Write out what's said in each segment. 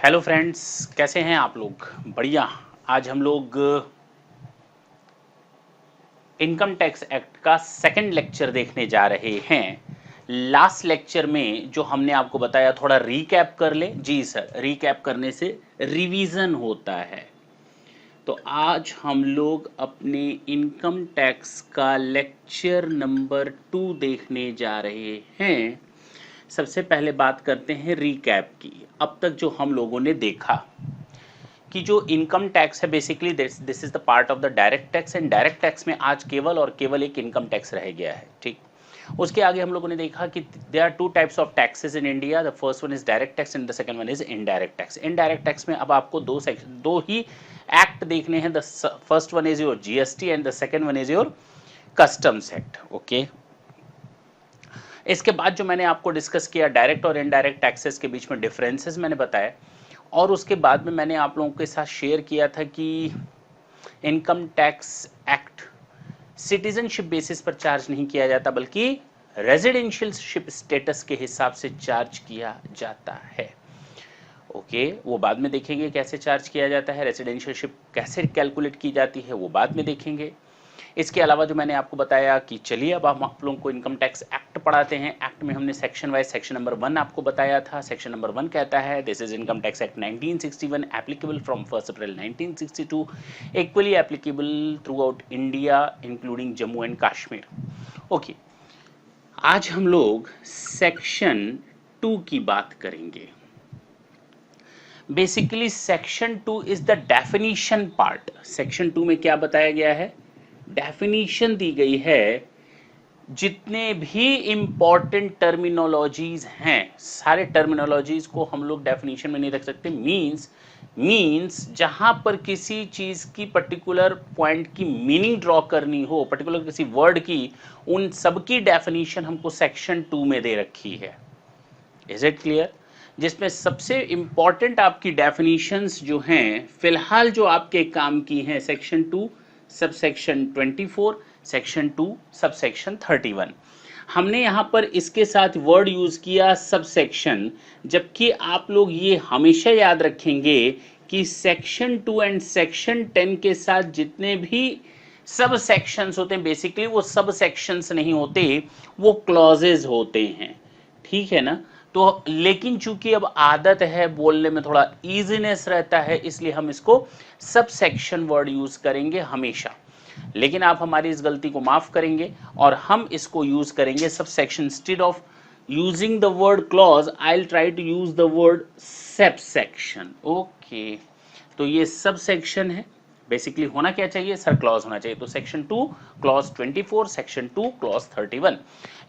Hello friends, कैसे हैं आप लोग? बढ़िया। आज हम लोग इनकम टैक्स एक्ट का सेकंड लेक्चर देखने जा रहे हैं। लास्ट लेक्चर में जो हमने आपको बताया, थोड़ा रीकैप कर ले। जी सर, रीकैप करने से रिवीजन होता है। तो आज हम लोग अपने इनकम टैक्स का लेक्चर नंबर 2 देखने जा रहे हैं। सबसे पहले बात करते हैं रीकैप की। अब तक जो हम लोगों ने देखा कि जो इनकम टैक्स है, basically this is the part of the direct tax, and direct tax में आज केवल और केवल एक इनकम टैक्स रह गया है। ठीक, उसके आगे हम लोगों ने देखा कि there are two types of taxes in India. The first one is direct tax and the second one is indirect tax. Indirect tax में अब आपको दो ही एक्ट देखने हैं। The first one is your GST and the second one is your customs act. Okay, इसके बाद जो मैंने आपको डिस्कस किया, डायरेक्ट और इनडायरेक्ट टैक्सेस के बीच में डिफरेंसेस मैंने बताया, और उसके बाद में मैंने आप लोगों के साथ शेयर किया था कि income tax act citizenship basis पर चार्ज नहीं किया जाता, बल्कि रेजिडेंशियलशिप स्टेटस के हिसाब से चार्ज किया जाता है। ओके, वो बाद में देखेंगे कैसे चार्ज किया जाता है, रेजिडेंशियलशिप कैसे कैलकुलेट की जाती है, वो बाद में देखेंगे। इसके अलावा जो मैंने आपको बताया कि चलिए अब हम आप लोगों को इनकम टैक्स एक्ट पढ़ाते हैं। एक्ट में हमने सेक्शन वाइज सेक्शन नंबर 1 आपको बताया था। सेक्शन नंबर 1 कहता है, this is income tax act 1961 applicable from 1 April 1962, equally applicable throughout India including Jammu and Kashmir. Okay, आज हम लोग सेक्शन 2 की बात करेंगे। Basically section 2 is the definition part. Section 2 में क्या बताया गया है? डेफिनेशन दी गई है। जितने भी इंपॉर्टेंट टर्मिनोलॉजीज हैं, सारे टर्मिनोलॉजीज को हम लोग डेफिनेशन में नहीं रख सकते। मींस जहां पर किसी चीज की पर्टिकुलर पॉइंट की मीनिंग ड्रॉ करनी हो, पर्टिकुलर किसी वर्ड की, उन सबकी डेफिनेशन हमको सेक्शन 2 में दे रखी है। Is it clear? जिसमें सबसे इंपॉर्टेंट आपकी डेफिनेशंस जो हैं, फिलहाल जो आपके काम की हैं, सेक्शन 2 सबसेक्शन 24, सेक्शन 2 सबसेक्शन 31। हमने यहां पर इसके साथ वर्ड यूज किया सबसेक्शन, जबकि आप लोग ये हमेशा याद रखेंगे कि सेक्शन 2 एंड सेक्शन 10 के साथ जितने भी सब सेक्शंस होते हैं, बेसिकली वो सब सेक्शंस नहीं होते, वो क्लॉजेज होते हैं। ठीक है ना? तो लेकिन चूंकि अब आदत है, बोलने में थोड़ा इजीनेस रहता है, इसलिए हम इसको सब सेक्शन वर्ड यूज करेंगे हमेशा। लेकिन आप हमारी इस गलती को माफ करेंगे और हम इसको यूज करेंगे sub section. Instead of using the word clause, I will try to use the word sub section. Okay, तो ये सब सेक्शन है। बेसिकली होना क्या चाहिए सर? क्लॉज होना चाहिए। तो सेक्शन 2 क्लॉज 24, सेक्शन 2 क्लॉज 31,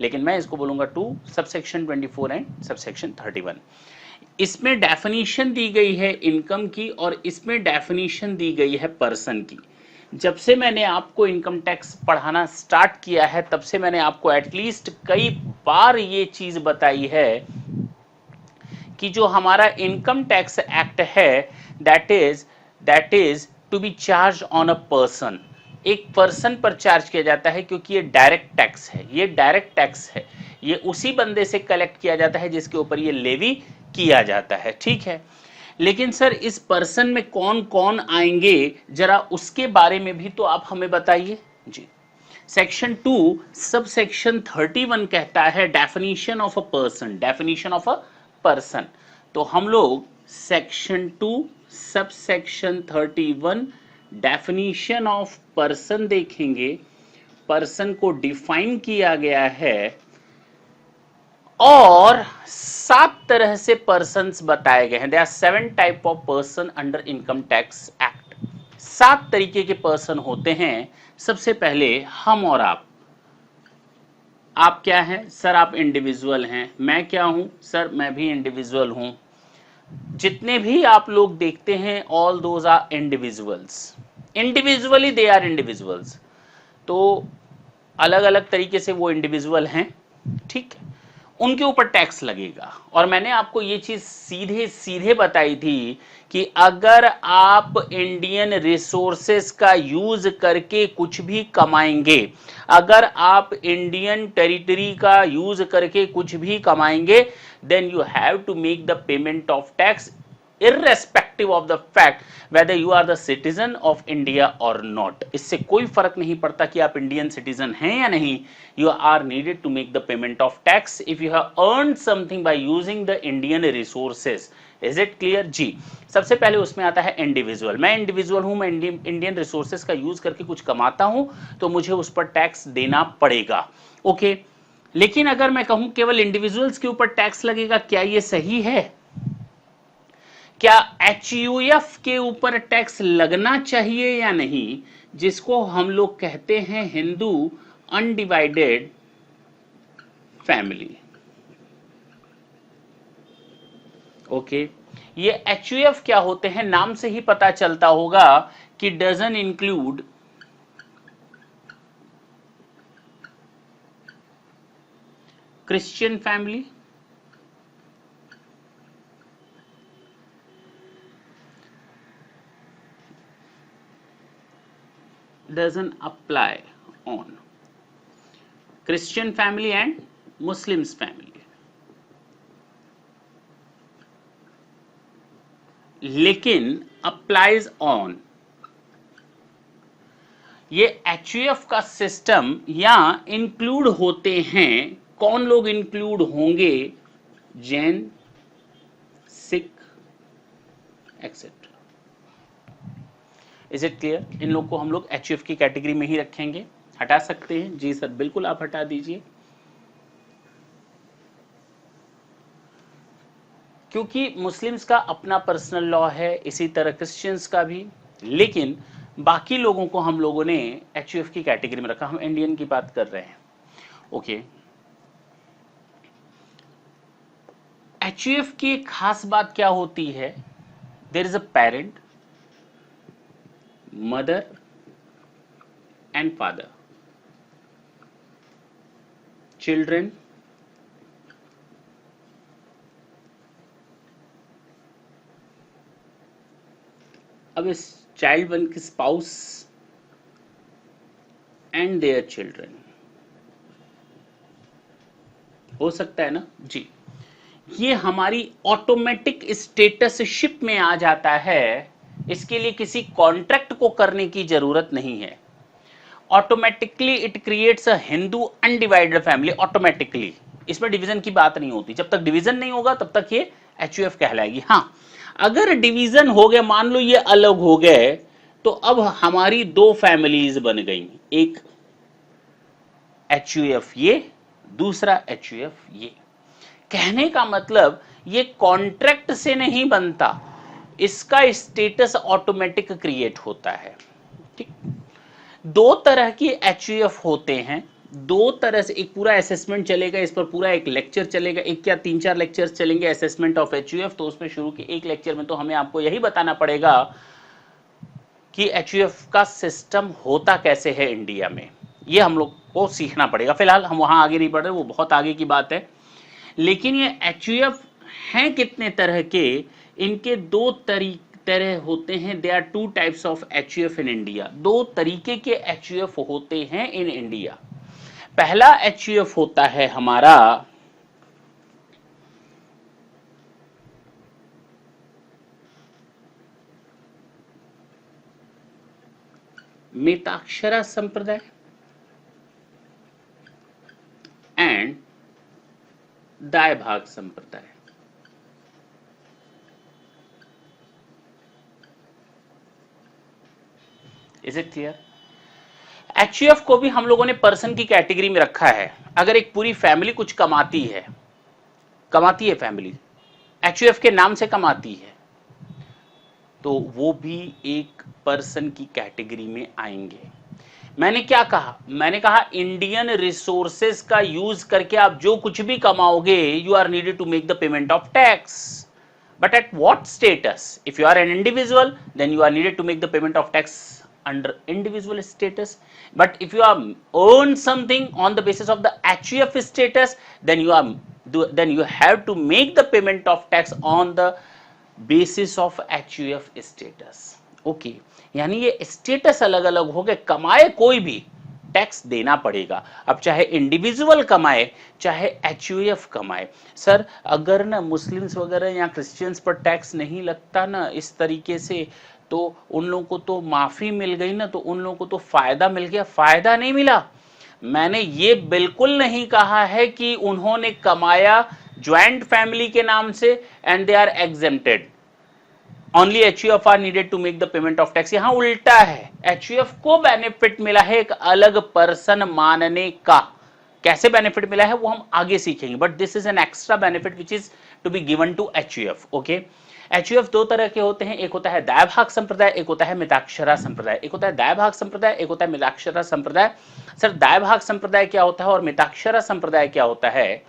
लेकिन मैं इसको बोलूंगा 2 सबसेक्शन 24 एंड सबसेक्शन 31। इसमें डेफिनेशन दी गई है इनकम की, और इसमें डेफिनेशन दी गई है पर्सन की। जब से मैंने आपको इनकम टैक्स पढ़ाना स्टार्ट किया है, तब से मैंने आपको एटलीस्ट कई बार ये चीज बताई है कि जो हमारा इनकम टैक्स एक्ट है, that is to be charge on a person. एक पर्सन पर चार्ज किया जाता है, क्योंकि ये डायरेक्ट टैक्स है। ये डायरेक्ट टैक्स है, ये उसी बंदे से कलेक्ट किया जाता है जिसके ऊपर ये लेवी किया जाता है। ठीक है, लेकिन सर इस पर्सन में कौन कौन आएंगे, जरा उसके बारे में भी तो आप हमें बताइए जी। सेक्शन 2 सब सेक्शन 31 कहता है definition of a person, definition of a person. तो हम लोग section 2 sub section 31 definition of person देखेंगे। पर्सन को डिफाइन किया गया है, और 7 तरह से पर्सन्स बताए गए हैं। There are 7 type of person under income tax act. 7 तरीके के पर्सन होते हैं। सबसे पहले हम और आप क्या हैं सर? आप इंडिविजुअल हैं। मैं क्या हूं सर? मैं भी इंडिविजुअल हूं। जितने भी आप लोग देखते हैं, all those are individuals. Individually they are individuals. तो अलग अलग तरीके से वो इंडिविजुअल हैं। ठीक है, उनके ऊपर टैक्स लगेगा। और मैंने आपको ये चीज सीधे सीधे बताई थी कि अगर आप इंडियन रिसोर्सेस का यूज करके कुछ भी कमाएंगे, अगर आप इंडियन टेरिटरी का यूज करके कुछ भी कमाएंगे, then you have to make the payment of tax irrespective of the fact whether you are the citizen of India or not. इससे कोई फर्क नहीं पड़ता कि आप इंडियन सिटीजन हैं या नहीं, you are needed to make the payment of tax if you have earned something by using the Indian resources. Is it clear? जी, सबसे पहले उसमें आता है इंडिविजुअल। मैं इंडिविजुअल हूं, मैं इंडियन रिसोर्सेज का यूज करके कुछ कमाता हूं, तो मुझे उस पर टैक्स देना पड़ेगा। ओके, लेकिन अगर मैं कहूं केवल इंडिविजुअल्स के ऊपर टैक्स लगेगा, क्या ये सही है? क्या HUF के ऊपर टैक्स लगना चाहिए या नहीं, जिसको हम लोग कहते हैं हिंदू अनडिवाइडेड फैमिली। ओके, ये HUF क्या होते हैं, नाम से ही पता चलता होगा कि doesn't include Christian family, doesn't apply on Christian family and Muslims family, लेकिन applies on ये HUF का सिस्टम या इंक्लूड होते हैं, कौन लोग इंक्लूड होंगे? Jain, Sikh et cetera. Is it clear? इन लोग को हम लोग HUF की कैटेगरी में ही रखेंगे। हटा सकते हैं? जी सर, बिल्कुल आप हटा दीजिए, क्योंकि मुस्लिम्स का अपना पर्सनल लॉ है, इसी तरह क्रिश्चियंस का भी, लेकिन बाकी लोगों को हम लोगों ने HUF की कैटेगरी में रखा। हम इंडियन की बात कर रहे हैं। ओके, HUF की एक खास बात क्या होती है? There is a parent, mother and father, children, अब इस चाइल्ड वन की स्पाउस एंड देयर चिल्ड्रन हो सकता है ना जी। ये हमारी ऑटोमेटिक स्टेटसशिप में आ जाता है, इसके लिए किसी कॉन्ट्रैक्ट को करने की जरूरत नहीं है। Automatically it creates a Hindu undivided family, automatically. इसमें डिवीजन की बात नहीं होती, जब तक डिवीजन नहीं होगा तब तक ये HUF कहलाएगी। हाँ, अगर डिवीजन हो गया, मान लो ये अलग हो गए, तो अब हमारी दो फैमिलीज बन गई, एक HUF ये, दूसरा HUF ये। कहने का मतलब ये कॉन्ट्रैक्ट से नहीं बनता, इसका स्टेटस ऑटोमेटिक क्रिएट होता है। ठीक, दो तरह की HUF होते हैं, दो तरह से। एक पूरा असेसमेंट चलेगा, इस पर पूरा एक लेक्चर चलेगा, एक क्या 3-4 लेक्चर्स चलेंगे असेसमेंट ऑफ HUF। तो उसमें शुरू के एक लेक्चर में तो हमें आपको यही बताना पड़ेगा कि HUF का सिस्टम होता कैसे है इंडिया में, ये हम लोग को सीखना पड़ेगा। फिलहाल हम वहां आगे नहीं बढ़ रहे, वो बहुत आगे की बात है। लेकिन ये HUF हैं कितने तरह के, इनके दो तरह होते हैं। They are 2 types of HUF in India. दो तरीके के HUF होते हैं इन इंडिया। पहला HUF होता है हमारा मिताक्षरा संप्रदाय एंड दाय भाग संप्रदाय। Is it clear? HUF को भी हम लोगों ने पर्सन की कैटेगरी में रखा है। अगर एक पूरी फैमिली कुछ कमाती है फैमिली, HUF के नाम से कमाती है, तो वो भी एक पर्सन की कैटेगरी में आएंगे। मैंने क्या कहा? मैंने कहा इंडियन रिसोर्सेज का यूज करके आप जो कुछ भी कमाओगे, you are needed to make the payment of tax. But at what status? If you are an individual, then you are needed to make the payment of tax under individual status. But if you are earn something on the basis of the HUF status, then you have to make the payment of tax on the basis of HUF status. Okay, यानी ये status अलग अलग हो गए, कमाए कोई भी tax देना पड़ेगा। अब चाहे इंडिविजुअल कमाए चाहे एचयूएफ कमाए। सर अगर ना मुस्लिम्स वगैरह या क्रिश्चियंस पर टैक्स नहीं लगता ना इस तरीके से, तो उन लोगों को तो माफी मिल गई ना, तो उन लोगों को तो फायदा मिल गया। फायदा नहीं मिला। मैंने ये बिल्कुल नहीं कहा है कि उन्होंने कमाया ज्वाइंट फैमिली के नाम से and they are exempted, only HUF are needed to make the payment of tax. यहां उल्टा है, एचयूएफ को बेनिफिट मिला है एक अलग पर्सन मानने का। कैसे बेनिफिट मिला है वो हम आगे सीखेंगे, but this is an extra benefit which is to be given to HUF. Okay, HUF दो तरह के होते हैं, एक होता है दायभाग संप्रदाय, एक होता है मिताक्षरा संप्रदाय। एक होता है दायभाग संप्रदाय, एक होता है मिताक्षरा संप्रदाय। सर दायभाग संप्रदाय क्या होता है और मिताक्षरा संप्रदाय क्या होता है?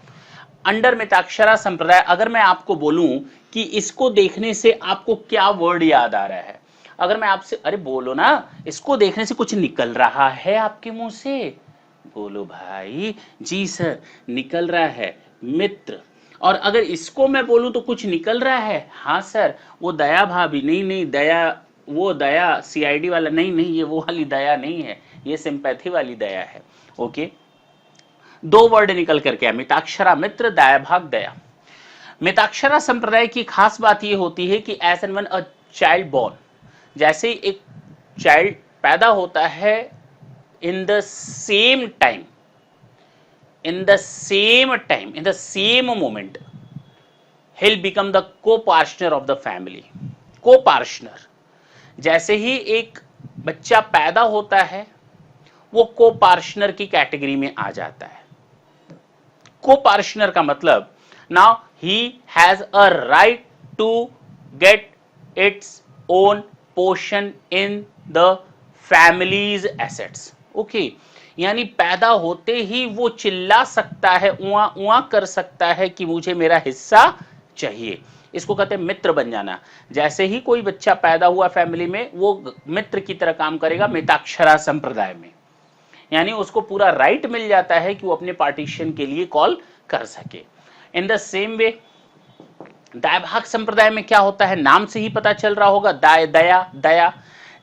अंडर मिताक्षरा संप्रदाय अगर मैं आपको बोलूं कि इसको देखने से आपको क्या वर्ड याद आ रहा है, अगर मैं आपसे, अरे बोलो ना, इसको देखने से कुछ निकल रहा है आपके मुंह से, बोलो भाई। जी सर, निकल रहा है मित्र। और अगर इसको मैं बोलूं तो कुछ निकल रहा है, हाँ सर, वो दया भाभी, नहीं नहीं दया, वो दया सीआईडी वाला, नहीं नहीं ये वो वाली दया नहीं है, ये सिंपैथी वाली दया है। ओके, दो वर्ड निकल करके, मिताक्षरा मित्र, दायभाग दया। मिताक्षरा संप्रदाय की खास बात यह होती है कि as and when a child born, जैसे एक चाइल्ड पैदा होता है, in the same time, in the same moment he'll become the co-partner of the family। co-partner, जैसे ही एक बच्चा पैदा होता है वो co-partner की कैटेगरी में आ जाता है। co-partner का मतलब, now he has a right to get its own portion in the family's assets। okay, यानी पैदा होते ही वो चिल्ला सकता है, उआ उआ कर सकता है कि मुझे मेरा हिस्सा चाहिए। इसको कहते हैं मित्र बन जाना। जैसे ही कोई बच्चा पैदा हुआ फैमिली में, वो मित्र की तरह काम करेगा मिताक्षरा संप्रदाय में, यानी उसको पूरा राइट मिल जाता है कि वो अपने पार्टीशन के लिए कॉल कर सके। इन द सेम वे दायभाग संप्रदाय में क्या होता है, नाम से ही पता चल रहा होगा, दाय दया दया।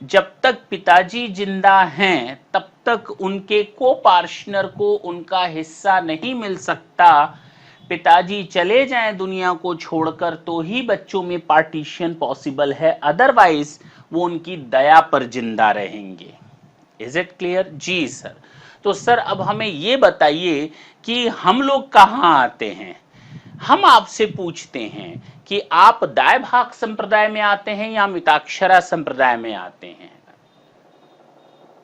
जब तक पिताजी जिंदा हैं तब तक उनके को पार्टनर को उनका हिस्सा नहीं मिल सकता। पिताजी चले जाएं दुनिया को छोड़कर तो ही बच्चों में पार्टीशन पॉसिबल है, अदरवाइज वो उनकी दया पर जिंदा रहेंगे। Is it clear? जी सर। तो सर अब हमें ये बताइए कि हम लोग कहाँ आते हैं। हम आपसे पूछते हैं कि आप दायभाग संप्रदाय में आते हैं या मिताक्षरा संप्रदाय में आते हैं?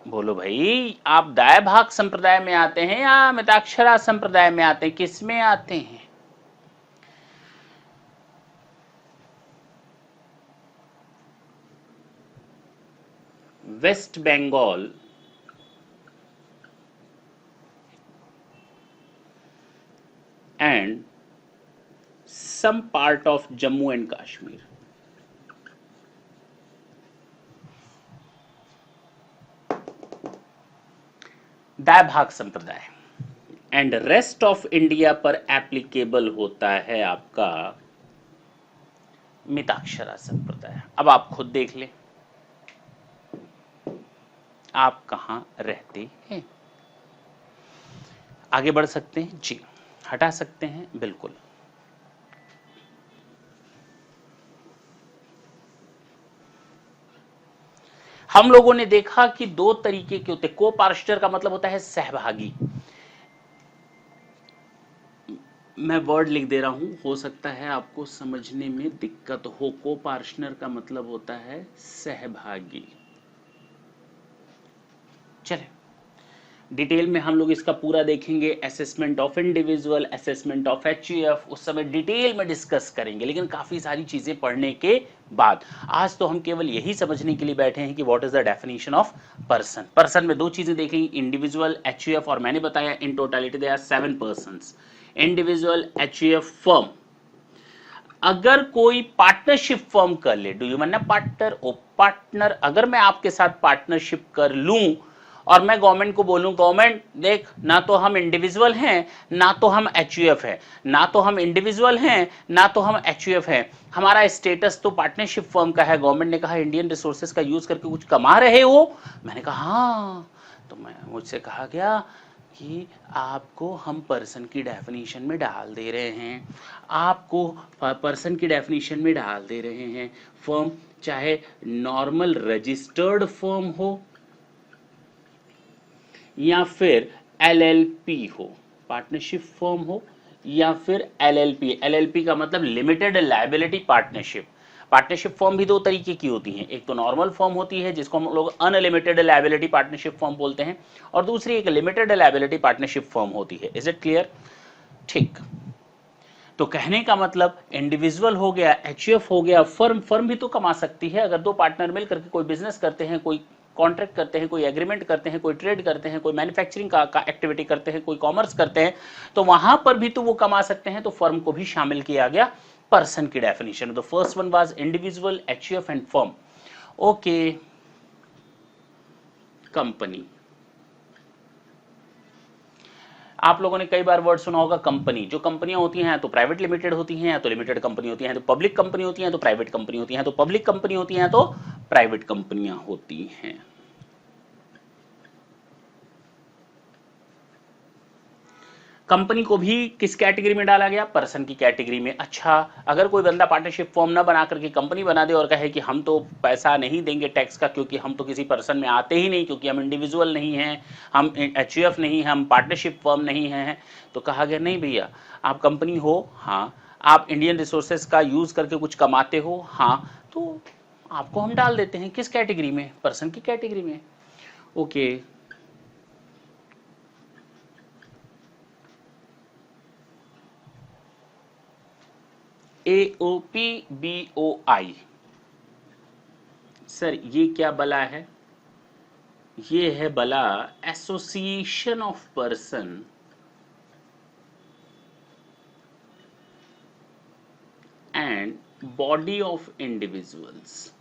बोलो भाई, आप दायभाग संप्रदाय में आते हैं या मिताक्षरा संप्रदाय में आते हैं? किस में आते हैं? West Bengal and some part of Jammu and Kashmir। Dayabhaga संप्रदाय एंड रेस्ट ऑफ इंडिया पर एप्लीकेबल होता है आपका मिताक्षरा संप्रदाय। अब आप खुद देख लें आप कहां रहते हैं। आगे बढ़ सकते हैं जी, हटा सकते हैं बिल्कुल। हम लोगों ने देखा कि दो तरीके के होते हैं। को पार्टनर का मतलब होता है सहभागी। मैं वर्ड लिख दे रहा हूं, हो सकता है आपको समझने में दिक्कत हो। को पार्टनर का मतलब होता है सहभागी। चले डिटेल में हम लोग इसका पूरा देखेंगे। Assessment of individual, assessment of HUF, उस समय डिटेल में डिस्कस करेंगे, लेकिन काफी सारी चीजें पढ़ने के बाद आज तो हम केवल यही समझने के लिए बैठे हैं कि what is the definition of person. Person में दो चीजें देखेंगे, इंडिविजुअल, एचयूएफ, और मैंने बताया in totality they are 7 persons. Individual, HUF, firm. अगर कोई पार्टनरशिप फर्म कर ले, do you mean partner o partner, अगर मैं आपके साथ पार्टनरशिप कर लूं और मैं गवर्नमेंट को बोलूं, गवर्नमेंट देख, ना तो हम इंडिविजुअल हैं ना तो हम एचयूएफ है, ना तो हम इंडिविजुअल हैं ना तो हम एचयूएफ हैं, हमारा स्टेटस तो पार्टनरशिप फर्म का है। गवर्नमेंट ने कहा इंडियन रिसोर्सेज का यूज करके कुछ कमा रहे हो। मैंने कहा हाँ, तो मुझसे कहा गया कि आपको हम पर्सन की डेफिनेशन में डाल दे रहे हैं, आपको पर्सन की डेफिनेशन में डाल दे रहे हैं फर्म चाहे नॉर्मल रजिस्टर्ड फर्म हो या फिर एलएलपी हो, पार्टनरशिप फर्म हो या फिर एलएलपी। एलएलपी का मतलब limited liability partnership. Partnership firm भी दो तरीके की होती हैं, एक तो नॉर्मल फर्म होती है जिसको हम लोग अनलिमिटेड लायबिलिटी पार्टनरशिप फर्म बोलते हैं, और दूसरी एक लिमिटेड लायबिलिटी पार्टनरशिप फर्म होती है। Is it clear? ठीक। तो कहने का मतलब इंडिविजुअल हो गया, एचयूएफ हो गया, फर्म भी तो कमा सकती है। अगर दो पार्टनर मिलकर के कोई बिजनेस करते हैं, कोई कॉन्ट्रैक्ट करते हैं, कोई एग्रीमेंट करते हैं, कोई ट्रेड करते हैं, कोई मैन्युफैक्चरिंग का एक्टिविटी करते हैं, कोई कॉमर्स करते हैं, तो वहां पर भी तो वो कमा सकते हैं। तो फर्म को भी शामिल किया गया पर्सन की definition. The first one was individual, HUF and firm. Okay, company. आप लोगों ने कई बार वर्ड सुना होगा कंपनी। जो कंपनियां होती हैं तो प्राइवेट लिमिटेड होती हैं, या तो लिमिटेड कंपनी होती हैं, तो पब्लिक कंपनी होती हैं, तो प्राइवेट कंपनी होती हैं, तो पब्लिक कंपनी होती हैं, तो प्राइवेट कंपनियां होती हैं। कंपनी को भी किस कैटेगरी में डाला गया? पर्सन की कैटेगरी में। अच्छा, अगर कोई बंदा पार्टनरशिप फॉर्म ना बना करके कंपनी बना दे और कहे कि हम तो पैसा नहीं देंगे टैक्स का, क्योंकि हम तो किसी पर्सन में आते ही नहीं, क्योंकि हम इंडिविजुअल नहीं हैं, हम एचयूएफ नहीं हैं, हम पार्टनरशिप फॉर्म नहीं हैं, तो कहा गया नहीं भैया, आप कंपनी हो, हाँ, आप इंडियन रिसोर्सेज का यूज करके कुछ कमाते हो, हाँ, तो आपको हम डाल देते हैं किस कैटेगरी में? पर्सन की कैटेगरी में। Okay, AOP BOI. सर ये क्या बला है? ये है बला association of person and body of individuals.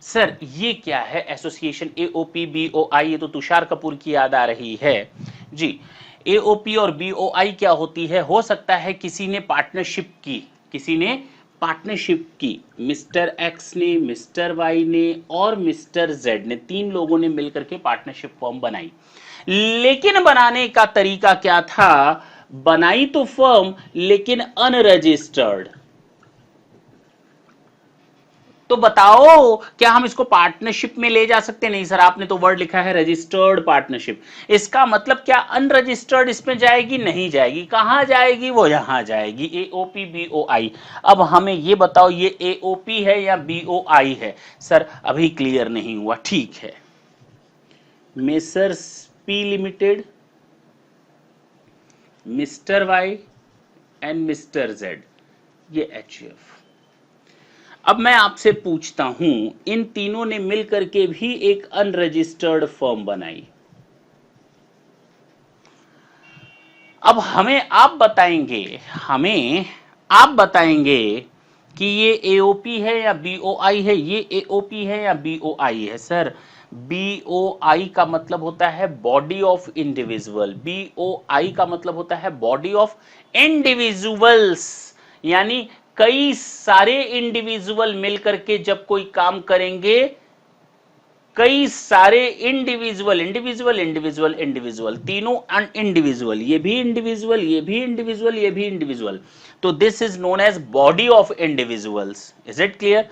Sir ये क्या है एसोसिएशन एओपी बीओआई? ये तो तुषार कपूर की याद आ रही है जी। एओपी और बीओआई क्या होती है? हो सकता है किसी ने पार्टनरशिप की, किसी ने पार्टनरशिप की, मिस्टर एक्स ने, मिस्टर वाई ने और मिस्टर जेड ने, तीन लोगों ने मिलकर के पार्टनरशिप फर्म बनाई। लेकिन बनाने का तरीका क्या था? बनाई तो फर्म लेकिन अनरजिस्टर्ड। तो बताओ क्या हम इसको पार्टनरशिप में ले जा सकते? नहीं सर, आपने तो वर्ड लिखा है रजिस्टर्ड पार्टनरशिप। इसका मतलब क्या अनरजिस्टर्ड इसमें जाएगी? नहीं जाएगी। कहां जाएगी? वो यहां जाएगी, एओपी बीओआई। अब हमें ये बताओ ये एओपी है या बीओआई है? सर अभी क्लियर नहीं हुआ। ठीक है, messrs P limited, mister Y and mister Z, ये एचयूएफ। अब मैं आपसे पूछता हूं, इन तीनों ने मिलकर के भी एक अनरजिस्टर्ड फर्म बनाई। अब हमें आप बताएंगे कि ये एओपी है या बीओआई है? ये एओपी है या बीओआई है? सर बीओआई का मतलब होता है बॉडी ऑफ इंडिविजुअल, बीओआई का मतलब होता है बॉडी ऑफ इंडिविजुअल्स, यानी कई सारे इंडिविजुअल मिलकर के जब कोई काम करेंगे, कई सारे इंडिविजुअल, तीनों इंडिविजुअल, ये भी इंडिविजुअल, ये भी इंडिविजुअल, ये भी इंडिविजुअल, तो this is known as body of individuals. Is it clear?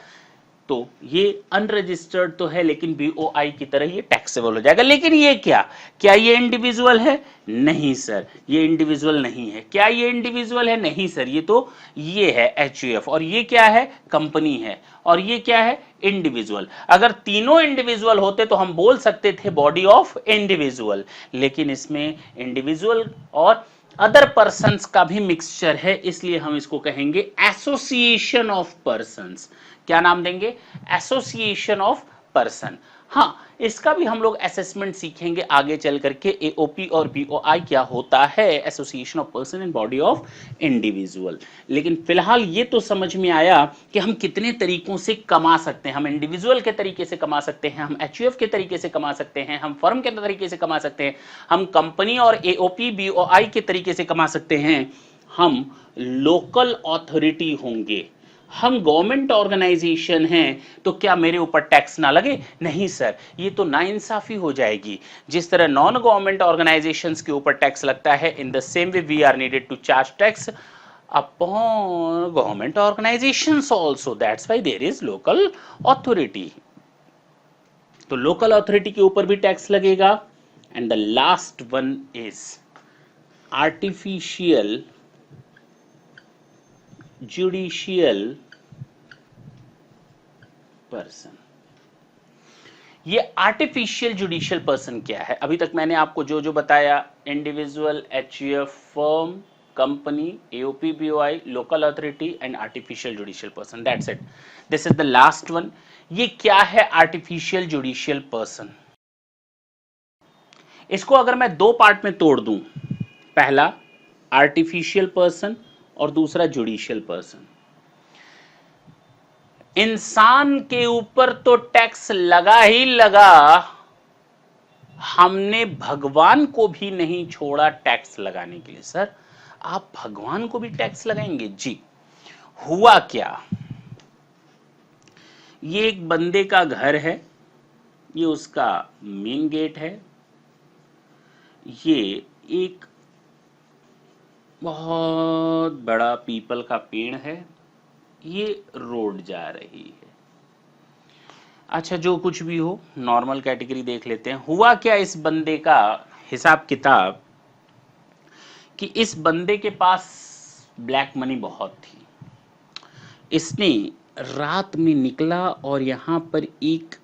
तो ये अनरजिस्टर्ड तो है लेकिन बीओआई की तरह ये टैक्सेबल हो जाएगा। लेकिन ये क्या ये इंडिविजुअल है? नहीं सर, ये इंडिविजुअल नहीं है। क्या ये इंडिविजुअल है? नहीं सर, ये है एचयूएफ। और ये क्या है? कंपनी है। और ये क्या है? इंडिविजुअल। अगर तीनों इंडिविजुअल होते तो हम बोल सकते थे बॉडी ऑफ इंडिविजुअल, लेकिन इसमें इंडिविजुअल और अदर पर्संस का भी मिक्सचर है, इसलिए हम इसको कहेंगे एसोसिएशन ऑफ पर्संस। क्या नाम देंगे? Association of person. हाँ, इसका भी हम लोग असेसमेंट सीखेंगे आगे चल करके, एओपी और बीओआई क्या होता है, association of person and body of individual. लेकिन फिलहाल ये तो समझ में आया कि हम कितने तरीकों से कमा सकते हैं। हम इंडिविजुअल के तरीके से कमा सकते हैं, हम एचयूएफ के तरीके से कमा सकते हैं, हम फर्म के तरीके से कमा सकते हैं, हम कंपनी और एओपी बीओआई के तरीके से कमा सकते हैं, हम लोकल अथॉरिटी होंगे, हम गवर्नमेंट ऑर्गेनाइजेशन हैं तो क्या मेरे ऊपर टैक्स ना लगे? नहीं सर, ये तो नाइंसाफी हो जाएगी। जिस तरह नॉन गवर्नमेंट ऑर्गेनाइजेशंस के ऊपर टैक्स लगता है, in the same way we are needed to charge tax upon government organisations also. That's why there is local authority. तो लोकल अथॉरिटी के ऊपर भी टैक्स लगेगा। And the last one is artificial judicial person. ये artificial judicial person क्या है? अभी तक मैंने आपको जो जो बताया, individual, HUF, firm, company, AOP, BOI, local authority and artificial judicial person, that's it. This is the last one. ये क्या है आर्टिफिशियल जुडिशियल पर्सन? इसको अगर मैं दो पार्ट में तोड़ दूं, पहला आर्टिफिशियल पर्सन और दूसरा जुडिशियल पर्सन। इंसान के ऊपर तो टैक्स लगा ही लगा, हमने भगवान को भी नहीं छोड़ा टैक्स लगाने के लिए। सर आप भगवान को भी टैक्स लगाएंगे? जी। हुआ क्या, ये एक बंदे का घर है, ये उसका मेन गेट है, ये एक बहुत बड़ा पीपल का पेड़ है, ये रोड जा रही है। अच्छा जो कुछ भी हो, नॉर्मल कैटेगरी देख लेते हैं। हुआ क्या इस बंदे का हिसाब किताब कि इस बंदे के पास ब्लैक मनी बहुत थी। इसने रात में निकला और यहां पर एक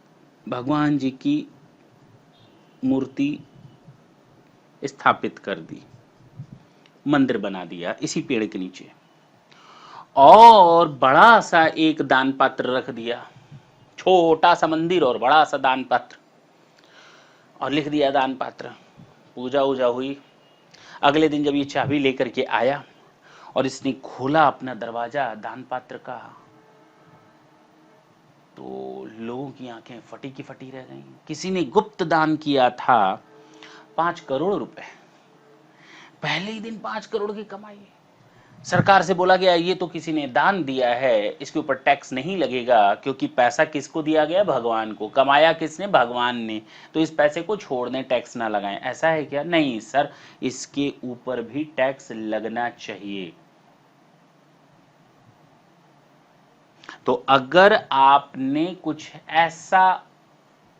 भगवान जी की मूर्ति स्थापित कर दी, मंदिर बना दिया इसी पेड़ के नीचे, और बड़ा सा एक दान पात्र रख दिया, छोटा सा मंदिर और बड़ा सा दान पात्र, और लिख दिया दान पात्र। पूजा वूजा हुई। अगले दिन जब ये चाबी लेकर के आया और इसने खोला अपना दरवाजा दान पात्र का, तो लोगों की आंखें फटी की फटी रह गईं। किसी ने गुप्त दान किया था 5 करोड़ रुपए, पहले ही दिन 5 करोड़ की कमाई। सरकार से बोला गया ये तो किसी ने दान दिया है, इसके ऊपर टैक्स नहीं लगेगा, क्योंकि पैसा किसको दिया गया? भगवान को। कमाया किसने? भगवान ने। तो इस पैसे को छोड़ दें, टैक्स ना लगाएं। ऐसा है क्या? नहीं सर, इसके ऊपर भी टैक्स लगना चाहिए। तो अगर आपने कुछ ऐसा,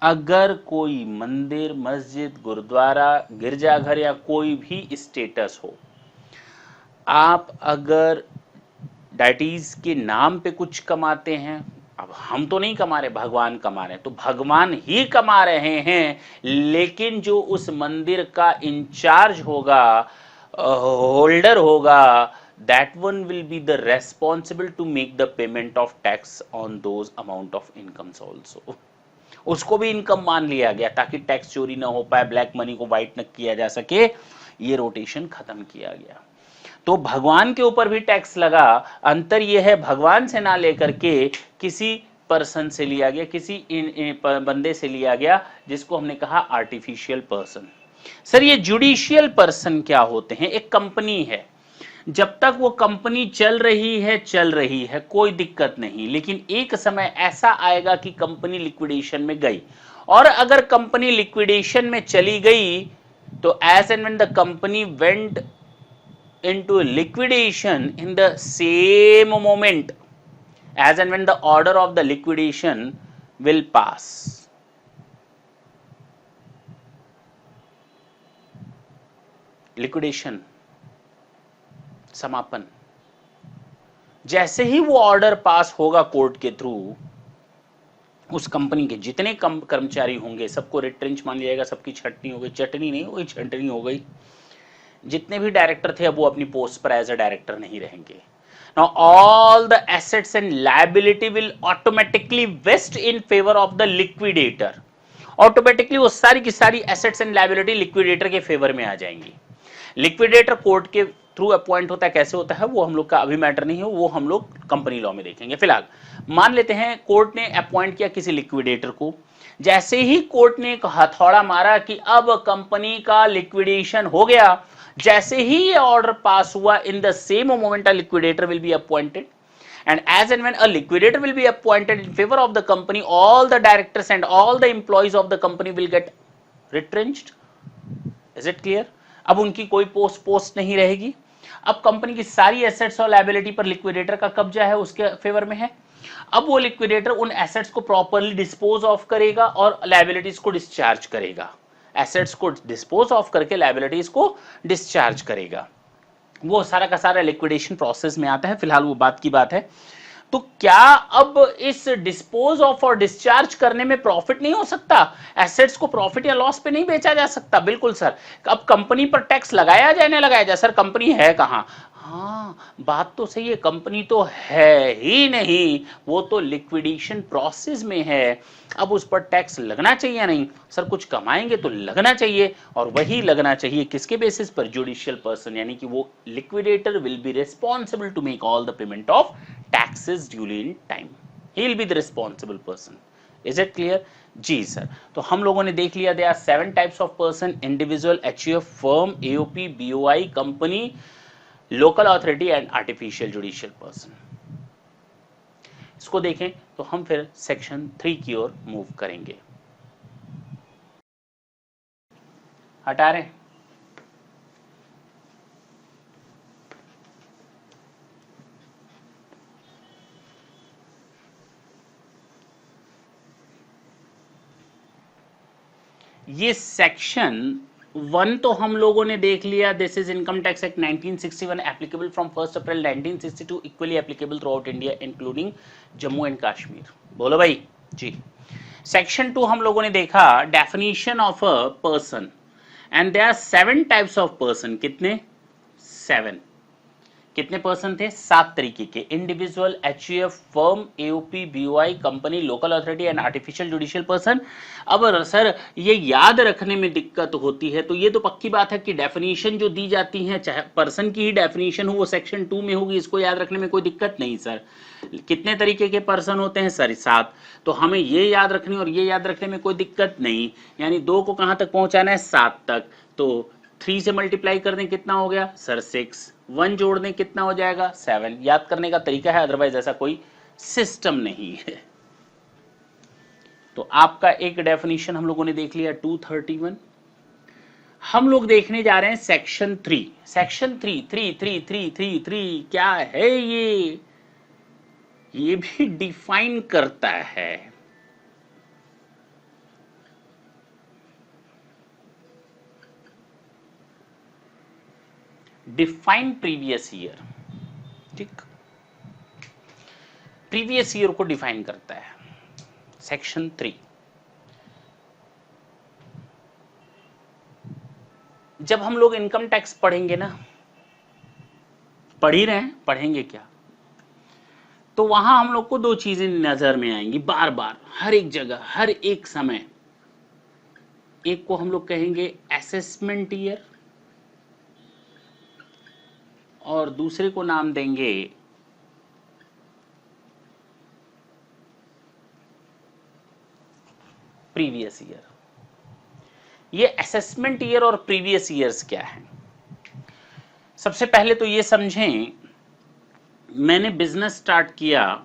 अगर कोई मंदिर, मस्जिद, गुरुद्वारा, गिरजाघर या कोई भी स्टेटस हो, आप अगर डाइटीज के नाम पे कुछ कमाते हैं, अब हम तो नहीं कमा रहे, भगवान कमा रहे हैं, तो भगवान ही कमा रहे हैं, लेकिन जो उस मंदिर का इंचार्ज होगा, होल्डर होगा, that one will be the responsible to make the payment of tax on those amount of incomes also। उसको भी इनकम मान लिया गया ताकि टैक्स चोरी ना हो पाए, ब्लैक मनी को व्हाइट न किया जा सके, ये रोटेशन खत्म किया गया। तो भगवान के ऊपर भी टैक्स लगा। अंतर यह है, भगवान से ना लेकर के किसी पर्सन से लिया गया, किसी बंदे से लिया गया, जिसको हमने कहा आर्टिफिशियल पर्सन। सर ये जुडिशियल पर्सन क्या होते हैं? एक कंपनी है, जब तक वो कंपनी चल रही है कोई दिक्कत नहीं, लेकिन एक समय ऐसा आएगा कि कंपनी लिक्विडेशन में गई, और अगर कंपनी लिक्विडेशन में चली गई तो as and when the company went into liquidation, in the same moment as and when the order of the liquidation will pass, liquidation समापन, जैसे ही वो ऑर्डर पास होगा कोर्ट के थ्रू, उस कंपनी के जितने कम कर्मचारी होंगे सबको रिट्रेंच मान लिया जाएगा, सबकी छटनी हो गई, चटनी नहीं हो गई, छटनी हो गई। जितने भी डायरेक्टर थे अब वो अपनी पोस्ट पर एज अ डायरेक्टर नहीं रहेंगे। Now all the assets and liability will automatically vest in favour of the liquidator. Automatically वो सारी की सारी एसेट्स एंड लायबिलिटी लिक्विडेटर के फेवर में आ जाएंगी। लिक्विडेटर कोर्ट के थ्रू अपॉइंट होता है, कैसे होता है वो हम लोग का अभी मैटर नहीं है, वो हम लोग कंपनी लॉ में देखेंगे। फिलहाल मान लेते हैं कोर्ट ने अपॉइंट किया किसी लिक्विडेटर को, जैसे ही कोर्ट ने एक हथौड़ा मारा कि अब कंपनी का लिक्विडेशन हो गया, जैसे ही ये ऑर्डर पास हुआ, इन the same moment a liquidator will be appointed, and as and when a liquidator will be appointed in favor of the company, all the directors and all the employees of the company will get retrenched. Is it clear? अब उनकी कोई post नहीं रहेगी. अब company की सारी assets और liability पर लिक्विडेटर का कब्जा है, उसके फेवर में है. अब वो लिक्विडेटर उन एसेट्स को प्रॉपर्ली डिस्पोज ऑफ करेगा और लायबिलिटीज को डिस्चार्ज करेगा. एसेट्स को डिस्पोज ऑफ करके लायबिलिटीज को डिस्चार्ज करेगा. वो सारा का सारा लिक्विडेशन प्रोसेस में आता है. फिलहाल वो बात की बात है. तो क्या अब इस डिस्पोज ऑफ और डिस्चार्ज करने में प्रॉफिट नहीं हो सकता? एसेट्स को प्रॉफिट या लॉस पे नहीं बेचा जा सकता? बिल्कुल सर. अब कंपनी पर टैक्स लगाया जाए ना लगाया जाए? सर कंपनी है कहां? हाँ, बात तो सही है, कंपनी तो है ही नहीं, वो तो लिक्विडेशन प्रोसेस में है. अब उस पर टैक्स लगना चाहिए या नहीं? सर कुछ कमाएंगे तो लगना चाहिए, और वही लगना चाहिए किसके बेसिस पर? जुडिशियल पर्सन, यानी कि वो liquidator will be responsible to make all the payment of taxes duly in time. He will be the responsible person. Is it clear? जी सर. तो हम लोगों ने देख लिया, they are 7 types of person: individual, HUF, firm, AOP, BOI, company, local authority and artificial judicial person. इसको देखें तो हम फिर सेक्शन 3 की ओर मूव करेंगे. हटा रहे. ये सेक्शन 1 तो हम लोगों ने देख लिया. This is income tax act 1961 applicable from 1 April 1962, equally applicable throughout India including Jammu and Kashmir. बोलो भाई जी. सेक्शन 2 हम लोगों ने देखा, definition of a person, and there are 7 types of person. कितने? 7. कितने पर्सन थे? 7 तरीके के: individual, HUF, firm, AOP, BOI, company, local authority and artificial judicial person. अब सर ये याद रखने में दिक्कत होती है, तो ये तो पक्की बात है कि डेफिनेशन जो दी जाती है, चाहे पर्सन की ही डेफिनेशन हो, वो सेक्शन 2 में होगी. इसको याद रखने में कोई दिक्कत नहीं सर. कितने तरीके के पर्सन होते हैं? सर 7. तो हमें ये याद रखने और ये याद रखने में कोई दिक्कत नहीं. यानी 2 को कहां तक पहुंचाना है? 7 तक. तो 3 से मल्टीप्लाई कर दें, कितना हो गया सर? 6. 1 जोड़ दें, कितना हो जाएगा? 7. याद करने का तरीका है, अदरवाइज ऐसा कोई सिस्टम नहीं है. तो आपका एक डेफिनेशन हम लोगों ने देख लिया 231. हम लोग देखने जा रहे हैं सेक्शन 3. सेक्शन 3 क्या है ये भी डिफाइन करता है. Define previous year. ठीक, प्रीवियस ईयर को डिफाइन करता है सेक्शन 3. जब हम लोग इनकम टैक्स पढ़ेंगे ना, पढ़ ही रहे हैं, पढ़ेंगे क्या, तो वहां हम लोग को 2 चीजें नजर में आएंगी बार बार, हर एक जगह, हर एक समय. एक को हम लोग कहेंगे असेसमेंट ईयर, और दूसरे को नाम देंगे प्रीवियस ईयर. ये असेसमेंट ईयर और प्रीवियस ईयर्स क्या है? सबसे पहले तो ये समझें, मैंने बिजनेस स्टार्ट किया,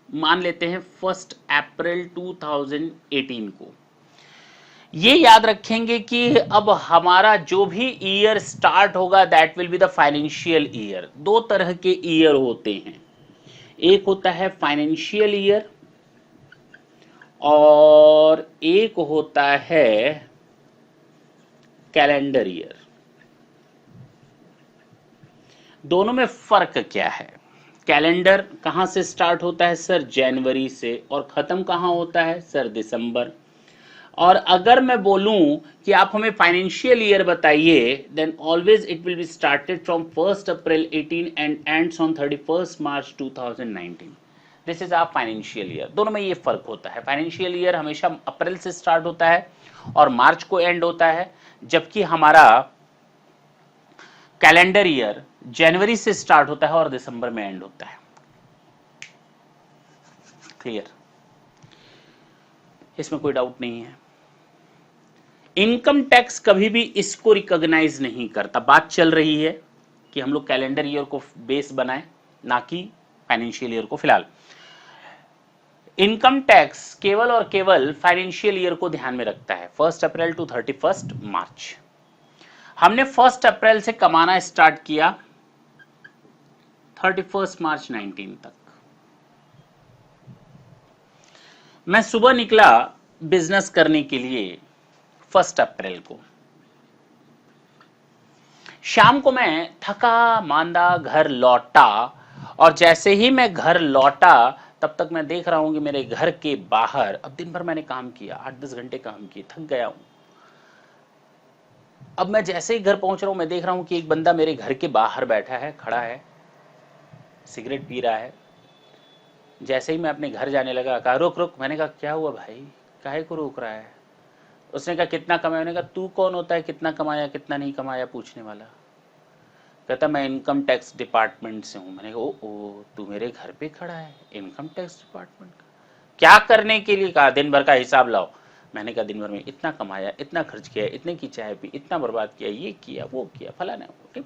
मान लेते हैं 1 अप्रैल 2018 को. ये याद रखेंगे कि अब हमारा जो भी ईयर स्टार्ट होगा that will be the financial year. 2 तरह के ईयर होते हैं, एक होता है फाइनेंशियल ईयर और एक होता है कैलेंडर ईयर. दोनों में फर्क क्या है? कैलेंडर कहां से स्टार्ट होता है सर? जनवरी से, और खत्म कहां होता है सर? दिसंबर. और अगर मैं बोलूं कि आप हमें फाइनेंशियल ईयर बताइए, then always it will be started from 1 April 18 and ends on 31 March 2019. This is our financial year. दोनों में ये फर्क होता है. फाइनेंशियल ईयर हमेशा अप्रैल से स्टार्ट होता है और मार्च को एंड होता है, जबकि हमारा कैलेंडर ईयर जनवरी से स्टार्ट होता है और दिसंबर में एंड होता है. क्लियर? इसमें कोई डाउट नहीं है. इनकम टैक्स कभी भी इसको रिकॉग्नाइज नहीं करता. बात चल रही है कि हम लोग कैलेंडर ईयर को बेस बनाएं, ना कि फाइनेंशियल ईयर को फिलहाल। इनकम टैक्स केवल और केवल फाइनेंशियल ईयर को ध्यान में रखता है, 1 अप्रैल टू 31 मार्च। हमने 1 अप्रैल से कमाना स्टार्ट किया 31 मार्च 19 तक। मैं सुबह निकला बिजनेस करने के लिए 1 अप्रैल को, शाम को मैं थका मांदा घर लौटा, और जैसे ही मैं घर लौटा तब तक मैं देख रहा हूं कि मेरे घर के बाहर, अब दिन भर मैंने काम किया, 8-10 घंटे काम किए, थक गया हूं। अब मैं जैसे ही घर पहुंच रहा हूं, मैं देख रहा हूं कि एक बंदा मेरे घर के बाहर बैठा है, खड़ा है, सिगरेट पी रहा है। जैसे ही मैं अपने घर जाने लगा, कहा रुक रुक। मैंने कहा क्या हुआ भाई, काहे को रोक रहा है? उसने कहा कितना कमाया? मैंने कहा तू कौन होता है कितना कमाया कितना नहीं कमाया पूछने वाला? कहता मैं इनकम टैक्स डिपार्टमेंट से हूँ। मैंने कहा ओ तू मेरे घर पे खड़ा है, इनकम टैक्स डिपार्टमेंट का क्या करने के लिए? कहा दिन भर का हिसाब लाओ। मैंने कहा दिन भर में इतना कमाया, इतना खर्च किया, इतने की चाय पी, इतना बर्बाद किया, ये किया वो किया, फलाना वो,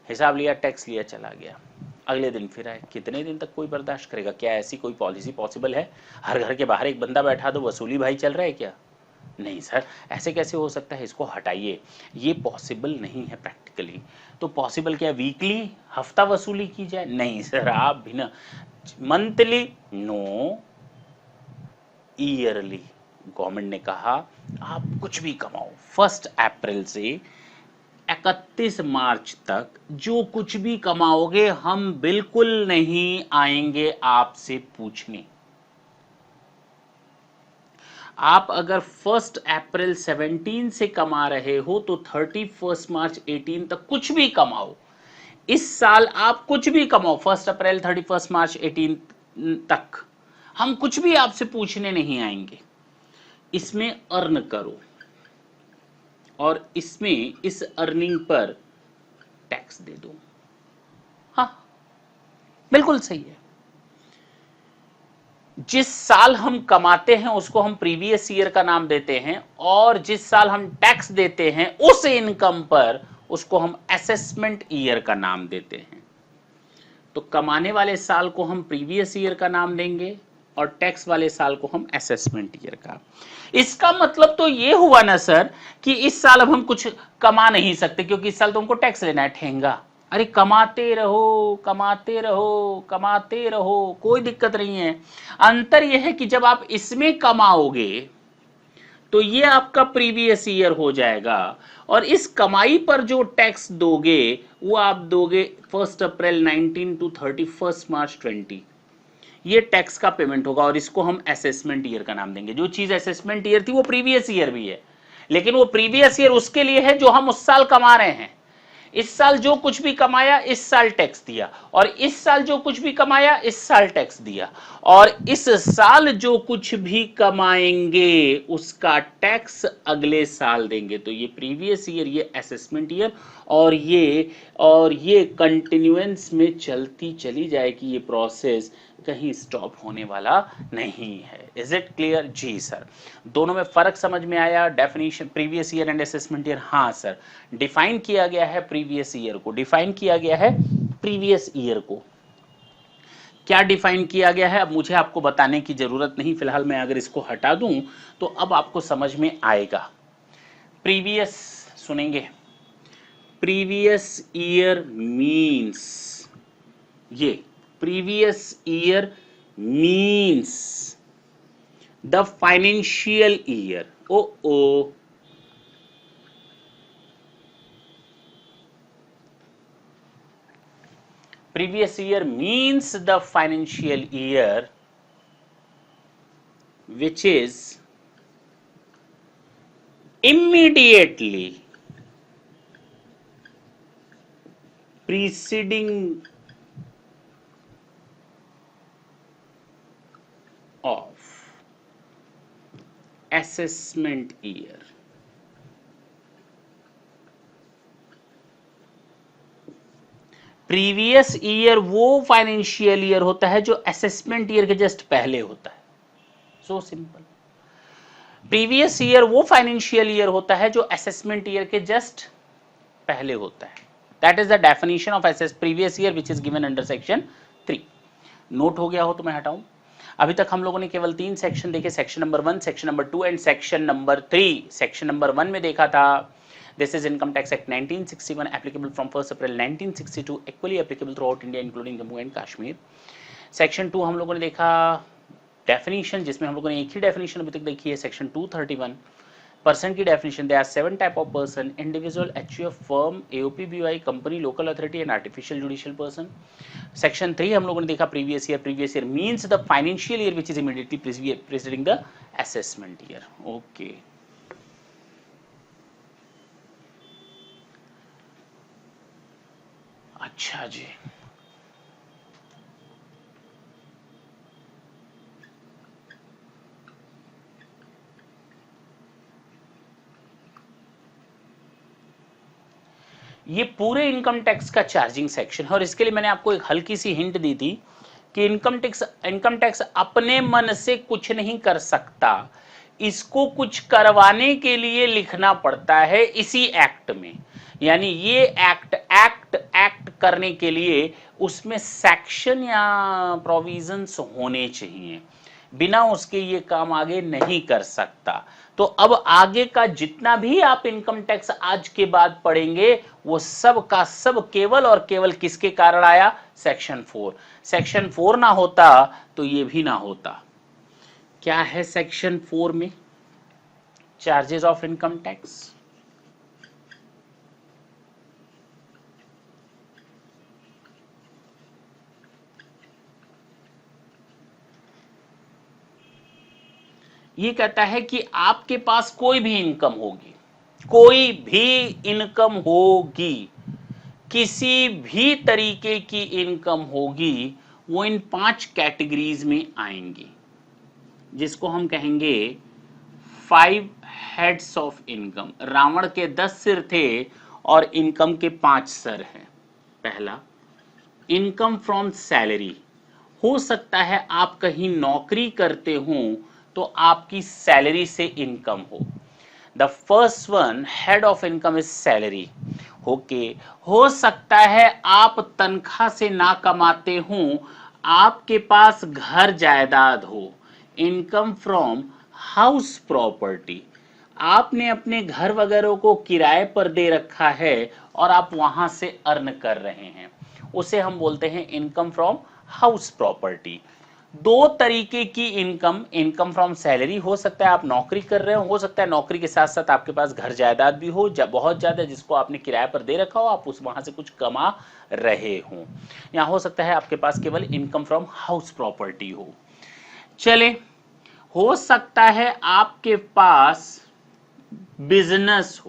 हिसाब लिया, टैक्स लिया, चला गया। अगले दिन फिर आए। कितने दिन तक कोई बर्दाश्त करेगा? क्या ऐसी कोई पॉलिसी पॉसिबल है? हर घर के बाहर एक बंदा बैठा दो, वसूली भाई चल रहा है क्या? नहीं सर, ऐसे कैसे हो सकता है, इसको हटाइए, ये पॉसिबल नहीं है प्रैक्टिकली। तो पॉसिबल क्या, वीकली हफ्ता वसूली की जाए? नहीं सर, आप भी ना, मंथली नो, ईयरली। गवर्नमेंट ने कहा आप कुछ भी कमाओ, 1 अप्रैल से 31 मार्च तक जो कुछ भी कमाओगे हम बिल्कुल नहीं आएंगे आपसे पूछने। आप अगर 1 अप्रैल 17 से कमा रहे हो तो 31 मार्च 18 तक कुछ भी कमाओ। इस साल आप कुछ भी कमाओ 1 अप्रैल 31 मार्च 18 तक, हम कुछ भी आपसे पूछने नहीं आएंगे। इसमें अर्न करो और इसमें इस अर्निंग पर टैक्स दे दो। हाँ बिल्कुल सही है। जिस साल हम कमाते हैं उसको हम प्रीवियस ईयर का नाम देते हैं, और जिस साल हम टैक्स देते हैं उस इनकम पर उसको हम असेसमेंट ईयर का नाम देते हैं। तो कमाने वाले साल को हम प्रीवियस ईयर का नाम देंगे और टैक्स वाले साल को हम असेसमेंट ईयर का। इसका मतलब तो ये हुआ ना सर कि इस साल अब हम कुछ कमा नहीं सकते क्योंकि इस साल तो हमको टैक्स लेना है, ठेंगा। अरे कमाते रहो कमाते रहो कमाते रहो, कोई दिक्कत नहीं है। अंतर यह है कि जब आप इसमें कमाओगे तो ये आपका प्रीवियस ईयर हो जाएगा, और इस कमाई पर जो टैक्स दोगे वो आप दोगे 1 अप्रैल 19 टू 31 मार्च 20। ये टैक्स का पेमेंट होगा और इसको हम असेसमेंट ईयर का नाम देंगे। जो चीज असेसमेंट ईयर थी वो प्रीवियस ईयर भी है, लेकिन वो प्रीवियस ईयर उसके लिए है जो हम उस साल कमा रहे हैं। इस साल जो कुछ भी कमाया इस साल टैक्स दिया, और इस साल जो कुछ भी कमाया इस साल टैक्स दिया, और इस साल जो कुछ भी कमाएंगे उसका टैक्स अगले साल देंगे। तो ये प्रीवियस ईयर, ये असेसमेंट ईयर, और ये कंटिन्यूएंस में चलती चली जाएगी ये प्रोसेस, कहीं स्टॉप होने वाला नहीं है। Is it clear? जी सर। दोनों में फर्क समझ में आया? Definition previous year and assessment year. हाँ सर, डिफाइन किया गया है प्रीवियस ईयर को, डिफाइन किया गया है प्रीवियस ईयर को। क्या डिफाइन किया गया है अब मुझे आपको बताने की जरूरत नहीं, फिलहाल मैं अगर इसको हटा दूं तो अब आपको समझ में आएगा। प्रीवियस सुनेंगे, प्रीवियस ईयर मीन्स, ये previous year means the financial year. Previous year means the financial year which is immediately preceding of assessment year. Previous year वो फाइनेंशियल ईयर होता है जो असेसमेंट ईयर के जस्ट पहले होता है। So simple. प्रीवियस ईयर वो फाइनेंशियल ईयर होता है जो असेसमेंट ईयर के जस्ट पहले होता है। That is the definition of previous year which is given under section 3। Note हो गया हो तो मैं हटाऊं। अभी तक हम लोगों ने केवल 3 सेक्शन देखे, section number 1, section number 2 and section number 3। Section number 1 में देखा था this is income tax act 1961 applicable from 1 April 1962, equally applicable throughout India including Jammu and Kashmir. Section 2 हम लोगों ने देखा डेफिनेशन, जिसमें हम लोगों ने एक ही डेफिनेशन अभी तक देखी है, सेक्शन 231। पर्सन की definition, there are 7 type of person, individual, HUF, firm, AOP, BOI, company, local authority and artificial judicial person. Section 3 हम लोगों ने देखा previous year means the financial year which is immediately preceding the assessment year. Okay, अच्छा जी, ये पूरे income tax का charging section है और इसके लिए मैंने आपको एक हल्की सी हिंट दी थी कि इनकम टैक्स अपने मन से कुछ नहीं कर सकता, इसको कुछ करवाने के लिए लिखना पड़ता है इसी एक्ट में। यानी ये एक्ट करने के लिए उसमें सेक्शन या प्रोविजंस होने चाहिए, बिना उसके ये काम आगे नहीं कर सकता। तो अब आगे का जितना भी आप इनकम टैक्स आज के बाद पढ़ेंगे वो सब का सब केवल और केवल किसके कारण आया, सेक्शन 4। सेक्शन 4 ना होता तो ये भी ना होता। क्या है सेक्शन 4 में? Charges of income tax. ये कहता है कि आपके पास कोई भी इनकम होगी, कोई भी इनकम होगी, किसी भी तरीके की इनकम होगी, वो इन 5 कैटेगरीज में आएंगी, जिसको हम कहेंगे 5 हेड्स ऑफ इनकम। रावण के 10 सिर थे और इनकम के 5 सर हैं। पहला, इनकम फ्रॉम सैलरी। हो सकता है आप कहीं नौकरी करते हो तो आपकी सैलरी से इनकम हो। The first one, head of income is salary. Okay, हो सकता है आप तनख्वाह से ना कमाते हो, आपके पास घर जायदाद हो, इनकम फ्रॉम हाउस प्रॉपर्टी। आपने अपने घर वगैरह को किराए पर दे रखा है और आप वहां से अर्न कर रहे हैं, उसे हम बोलते हैं इनकम फ्रॉम हाउस प्रॉपर्टी। 2 तरीके की इनकम फ्रॉम सैलरी, हो सकता है आप नौकरी कर रहे हो सकता है नौकरी के साथ साथ आपके पास घर जायदाद भी हो बहुत ज्यादा, जिसको आपने किराए पर दे रखा हो, आप उस वहां से कुछ कमा रहे हो। या हो सकता है आपके पास केवल इनकम फ्रॉम हाउस प्रॉपर्टी हो। चले, हो सकता है आपके पास बिजनेस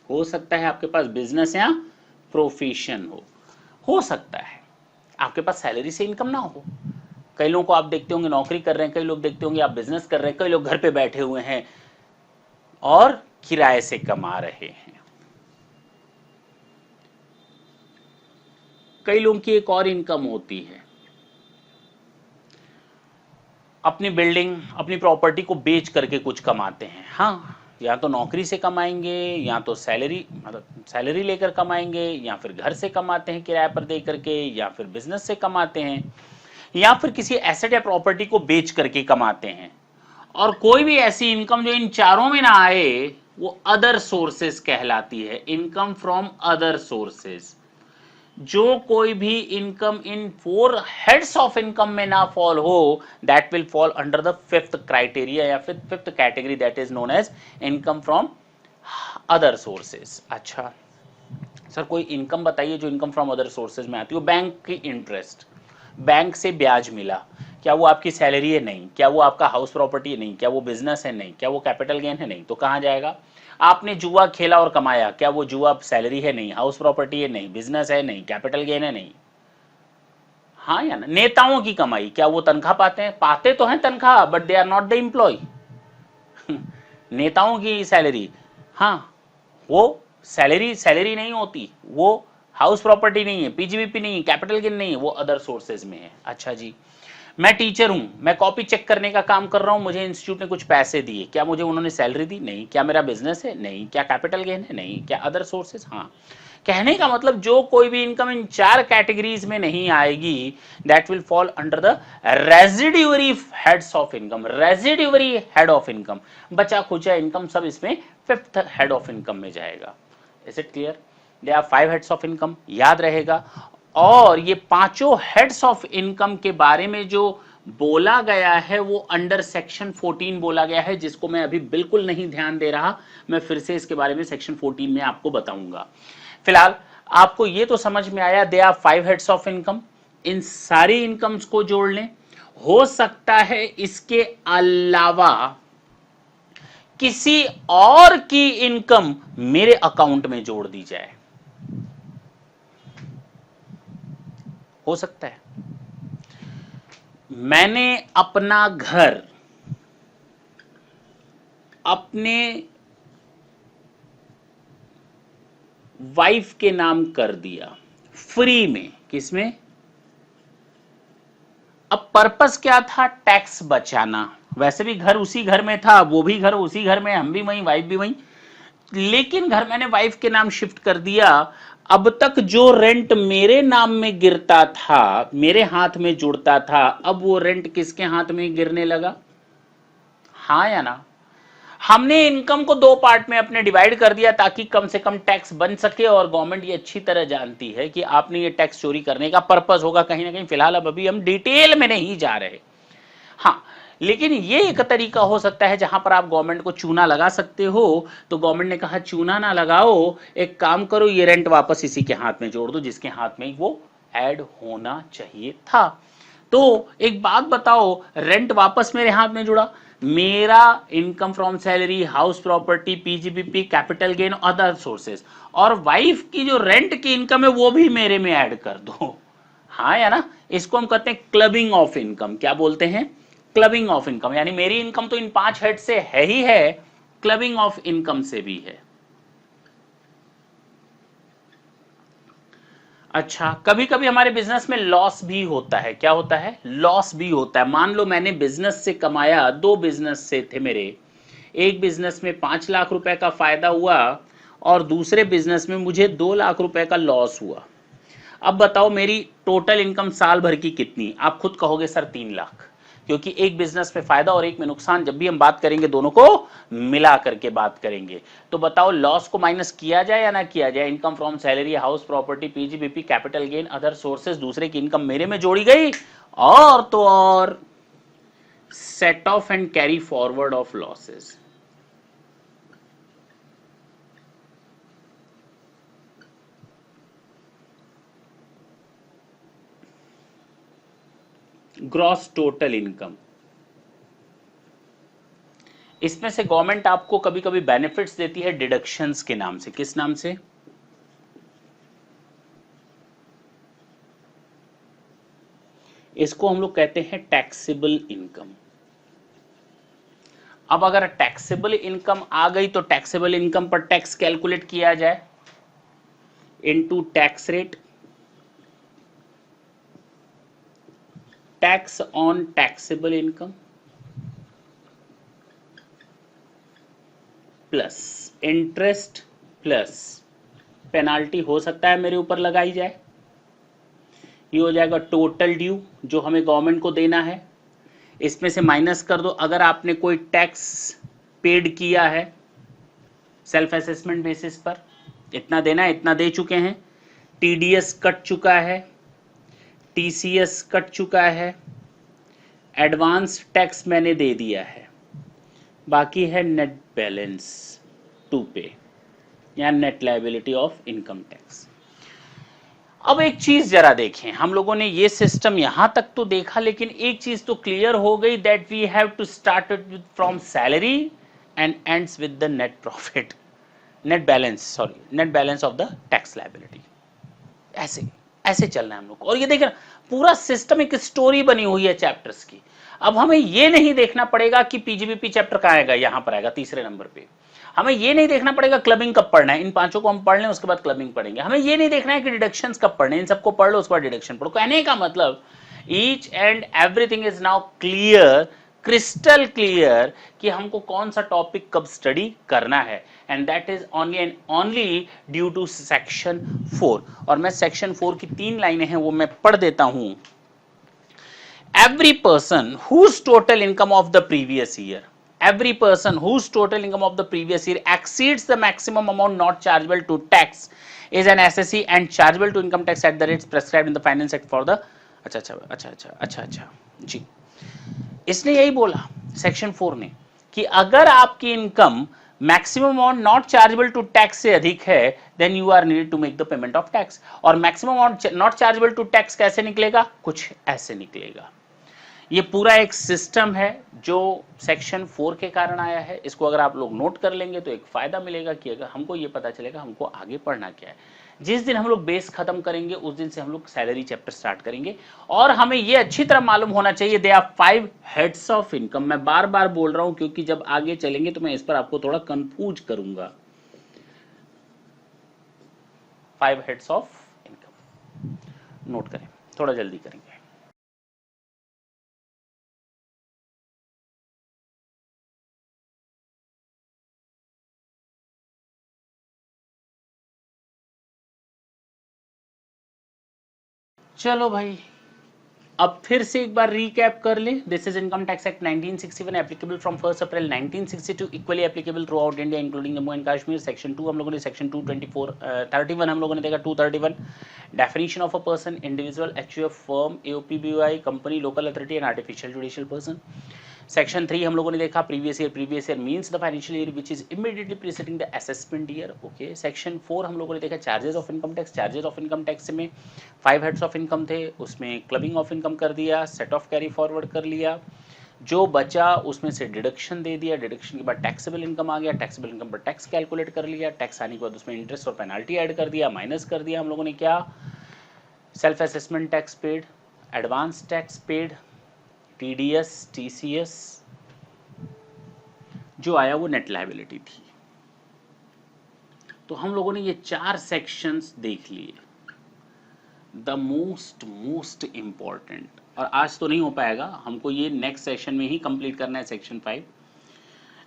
हो सकता है आपके पास बिजनेस या प्रोफेशन हो सकता है आपके पास सैलरी से इनकम ना हो। कई लोगों को आप देखते होंगे नौकरी कर रहे हैं, कई लोग देखते होंगे आप बिजनेस कर रहे हैं, कई लोग घर पे बैठे हुए हैं और किराए से कमा रहे हैं। कई लोगों की एक और इनकम होती है, अपनी बिल्डिंग, अपनी प्रॉपर्टी को बेच करके कुछ कमाते हैं। हाँ, या तो नौकरी से कमाएंगे, या तो सैलरी, मतलब सैलरी लेकर कमाएंगे, या फिर घर से कमाते हैं किराए पर दे करके, या फिर बिजनेस से कमाते हैं, या फिर किसी एसेट या प्रॉपर्टी को बेच करके कमाते हैं। और कोई भी ऐसी इनकम जो इन चारों में ना आए वो अदर सोर्सेस कहलाती है, इनकम फ्रॉम अदर सोर्सेस। जो कोई भी इनकम इन 4 हेड्स ऑफ इनकम में ना फॉल हो, that will fall under the 5th criteria या फिर 5th category, that is known as income from other sources. अच्छा सर, कोई इनकम बताइए जो इनकम फ्रॉम अदर सोर्सेज में आती हो। बैंक की इंटरेस्ट, बैंक से ब्याज मिला, क्या वो आपकी सैलरी है? नहीं। क्या वो आपका हाउस प्रॉपर्टी है? नहीं। क्या वो बिजनेस है? नहीं। क्या वो कैपिटल गेन है? नहीं। तो कहाँ जाएगा? आपने जुआ खेला और कमाया, क्या वो जुआ सैलरी है? नहीं। हाउस प्रॉपर्टी है? नहीं। बिजनेस है? नहीं। कैपिटल गेन है? नहीं। हाँ या ना? नेताओं की कमाई, क्या वो तनख्वाह पाते हैं? पाते तो हैं तनख्वाह, but they are not the employ. नेताओं की सैलरी, हाँ, वो सैलरी नहीं होती, वो हाउस प्रॉपर्टी नहीं है, पीजीबीपी नहीं है, कैपिटल गेन नहीं है, वो अदर सोर्सेज में है। अच्छा जी, मैं टीचर हूं, मैं कॉपी चेक करने का काम कर रहा हूं, मुझे इंस्टीट्यूट ने कुछ पैसे दिए, क्या मुझे उन्होंने सैलरी दी? नहीं। क्या मेरा बिजनेस है? नहीं। क्या कैपिटल गेन है? नहीं। क्या अदर सोर्सेस? हाँ। कहने का मतलब जो कोई भी इनकम इन 4 कैटेगरीज में नहीं आएगी, that will fall under the residuary heads of income. Residuary head of income, बचा खुचा इनकम सब इसमें 5th हेड ऑफ इनकम में जाएगा। Is it clear? They are 5 heads of income, याद रहेगा। और ये पांचों हेड्स ऑफ इनकम के बारे में जो बोला गया है वो अंडर सेक्शन 14 बोला गया है, जिसको मैं अभी बिल्कुल नहीं ध्यान दे रहा, मैं फिर से इसके बारे में सेक्शन 14 में आपको बताऊंगा। फिलहाल आपको ये तो समझ में आया, they are 5 heads of income. इन सारी इनकम्स को जोड़ लें। हो सकता है इसके अलावा किसी और की इनकम मेरे अकाउंट में जोड़ दी जाए, हो सकता है। मैंने अपना घर अपने वाइफ के नाम कर दिया फ्री में, किसमें? अब पर्पस क्या था? टैक्स बचाना। वैसे भी घर उसी घर में था, वो भी घर उसी घर में, हम भी वहीं, वाइफ भी वहीं, लेकिन घर मैंने वाइफ के नाम शिफ्ट कर दिया। अब तक जो रेंट मेरे नाम में गिरता था, मेरे हाथ में जुड़ता था, अब वो रेंट किसके हाथ में गिरने लगा? हाँ या ना? हमने इनकम को 2 पार्ट में अपने डिवाइड कर दिया ताकि कम से कम टैक्स बन सके, और गवर्नमेंट ये अच्छी तरह जानती है कि आपने ये टैक्स चोरी करने का पर्पस होगा कहीं ना कहीं। फिलहाल अब अभी हम डिटेल में नहीं जा रहे। हाँ, लेकिन ये एक तरीका हो सकता है जहां पर आप गवर्नमेंट को चूना लगा सकते हो। तो गवर्नमेंट ने कहा चूना ना लगाओ, एक काम करो, ये रेंट वापस इसी के हाथ में जोड़ दो जिसके हाथ में वो ऐड होना चाहिए था। तो एक बात बताओ, रेंट वापस मेरे हाथ में जुड़ा, मेरा income from salary, house property, PGBP, capital gain, other sources, और वाइफ की जो रेंट की इनकम है वो भी मेरे में ऐड कर दो। हाँ या ना? इसको हम कहते हैं क्लबिंग ऑफ इनकम। क्या बोलते हैं? Clubbing of income. यानी मेरी इनकम तो इन 5 हेड से है ही है, क्लबिंग ऑफ इनकम से भी है। अच्छा, कभी कभी हमारे बिजनेस में लॉस भी होता है। क्या होता है? लॉस भी होता है। मान लो मैंने बिजनेस से कमाया, 2 बिजनेस से थे मेरे, एक बिजनेस में 5 लाख रुपए का फायदा हुआ और दूसरे बिजनेस में मुझे 2 लाख रुपए का लॉस हुआ। अब बताओ मेरी टोटल इनकम साल भर की कितनी? आप खुद कहोगे सर 3 लाख, क्योंकि एक बिजनेस में फायदा और एक में नुकसान। जब भी हम बात करेंगे दोनों को मिला करके बात करेंगे। तो बताओ लॉस को माइनस किया जाए या ना किया जाए? Income from salary, house property, PGBP, capital gain, other sources, दूसरे की इनकम मेरे में जोड़ी गई, और तो और set of and carry forward of losses. Gross total income, इसमें से गवर्नमेंट आपको कभी कभी बेनिफिट्स देती है डिडक्शंस के नाम से। किस नाम से? इसको हम लोग कहते हैं टैक्सेबल इनकम। अब अगर टैक्सेबल इनकम आ गई तो टैक्सेबल इनकम पर टैक्स कैलकुलेट किया जाए into tax rate, tax on taxable income plus interest plus penalty हो सकता है मेरे ऊपर लगाई जाए। ये हो जाएगा टोटल ड्यू जो हमें गवर्नमेंट को देना है। इसमें से माइनस कर दो अगर आपने कोई टैक्स पेड किया है सेल्फ असेसमेंट बेसिस पर, इतना देना है, इतना दे चुके हैं। टीडीएस कट चुका है, टीसीएस कट चुका है, एडवांस टैक्स मैंने दे दिया है, बाकी है नेट बैलेंस टू पे या net liability of income tax. अब एक चीज जरा देखें, हम लोगों ने ये सिस्टम यहां तक तो देखा, लेकिन एक चीज तो क्लियर हो गई that we have to start from salary and ends with the net profit, net balance of the tax liability. ऐसे ऐसे चलना है हम लोग को। और ये देखना पूरा सिस्टम एक स्टोरी बनी हुई है चैप्टर्स की। अब हमें ये नहीं देखना पड़ेगा कि पीजीबीपी चैप्टर कहाँ आएगा, यहां पर आएगा तीसरे नंबर पे। हमें ये नहीं देखना पड़ेगा क्लबिंग कब पढ़ना है, इन 5 को हम पढ़ लें उसके बाद क्लबिंग पढ़ेंगे। हमें ये नहीं देखना है कि डिडक्शंस कब पढ़ने, इन सबको पढ़ लो उसके बाद डिडक्शन पढ़ो। कहने का मतलब each and everything is now clear, crystal clear कि हमको कौन सा टॉपिक कब स्टडी करना है, and that is only and only due to section 4। और मैं सेक्शन 4 की 3 लाइनें हैं वो मैं पढ़ देता हूं। every person whose total income of the previous year exceeds the maximum amount not chargeable to tax is an SSE and chargeable to income tax at the rates prescribed in the Finance Act for the अच्छा जी, इसने यही बोला section 4 ने कि अगर आपकी income maximum amount not chargeable to tax से अधिक है then you are needed to make the payment of tax. और maximum amount not chargeable to tax कैसे निकलेगा, कुछ ऐसे निकलेगा। ये पूरा एक सिस्टम है जो सेक्शन 4 के कारण आया है। इसको अगर आप लोग नोट कर लेंगे तो एक फायदा मिलेगा कि अगर हमको ये पता चलेगा हमको आगे पढ़ना क्या है। जिस दिन हम लोग बेस खत्म करेंगे उस दिन से हम लोग सैलरी चैप्टर स्टार्ट करेंगे, और हमें ये अच्छी तरह मालूम होना चाहिए they are 5 heads of income. मैं बार बार बोल रहा हूं क्योंकि जब आगे चलेंगे तो मैं इस पर आपको थोड़ा कंफ्यूज करूंगा। 5 हेड्स ऑफ इनकम नोट करें, थोड़ा जल्दी करेंगे। चलो भाई, अब फिर से एक बार रीकैप कर ले। This is income tax act 1961 applicable from 1 April 1962, equally applicable throughout India including Jammu and Kashmir. Section 2 हम लोगों ने, सेक्शन 224 हम लोगों ने देखा 231 definition of a person, individual, HUF, firm, AOP BOI, company, local authority and artificial judicial person. Section 3 हम लोगों ने देखा previous year means the financial year which is immediately preceding the assessment year. Okay, section 4 हम लोगों ने देखा charges of income tax. Charges of income tax में 5 heads of income थे, उसमें क्लबिंग ऑफ इनकम कर दिया, सेट ऑफ कैरी फॉरवर्ड कर लिया, जो बचा उसमें से डिडक्शन दे दिया, डिडक्शन के बाद टैक्सेबल इनकम आ गया, टैक्सेबल इनकम पर टैक्स कैलकुलेट कर लिया, टैक्स आने के बाद उसमें इंटरेस्ट और पेनाल्टी ऐड कर दिया, माइनस कर दिया हम लोगों ने क्या, self assessment tax paid, advance tax paid, TDS, TCS, जो आया वो नेट लायबिलिटी थी। तो हम लोगों ने ये 4 सेक्शंस देख लिए, द मोस्ट इंपॉर्टेंट। और आज तो नहीं हो पाएगा, हमको ये नेक्स्ट सेशन में ही कंप्लीट करना है सेक्शन 5,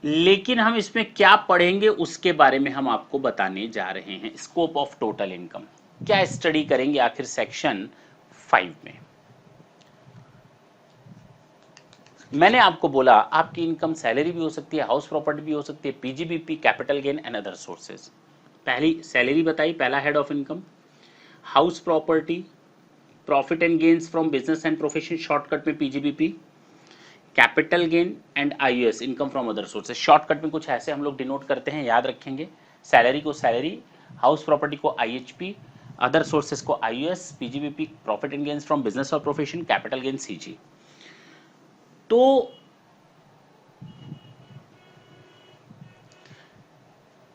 लेकिन हम इसमें क्या पढ़ेंगे उसके बारे में हम आपको बताने जा रहे हैं। स्कोप ऑफ टोटल इनकम क्या स्टडी करेंगे आखिर सेक्शन 5 में। मैंने आपको बोला आपकी इनकम सैलरी भी हो सकती है, हाउस प्रॉपर्टी भी हो सकती है, PGBP, capital gain and other sources. पहली सैलरी बताई, पहला head of income, house property, profit and gains from business and profession, shortcut में PGBP, capital gain and IUS, income from other sources. Shortcut में कुछ ऐसे हम लोग डिनोट करते हैं, याद रखेंगे। सैलरी को सैलरी, हाउस प्रॉपर्टी को आईएचपी, अदर सोर्सेज को आईयूएस, PGBP profit and gains from business और प्रोफेशन, कैपिटल गेन सीजी। तो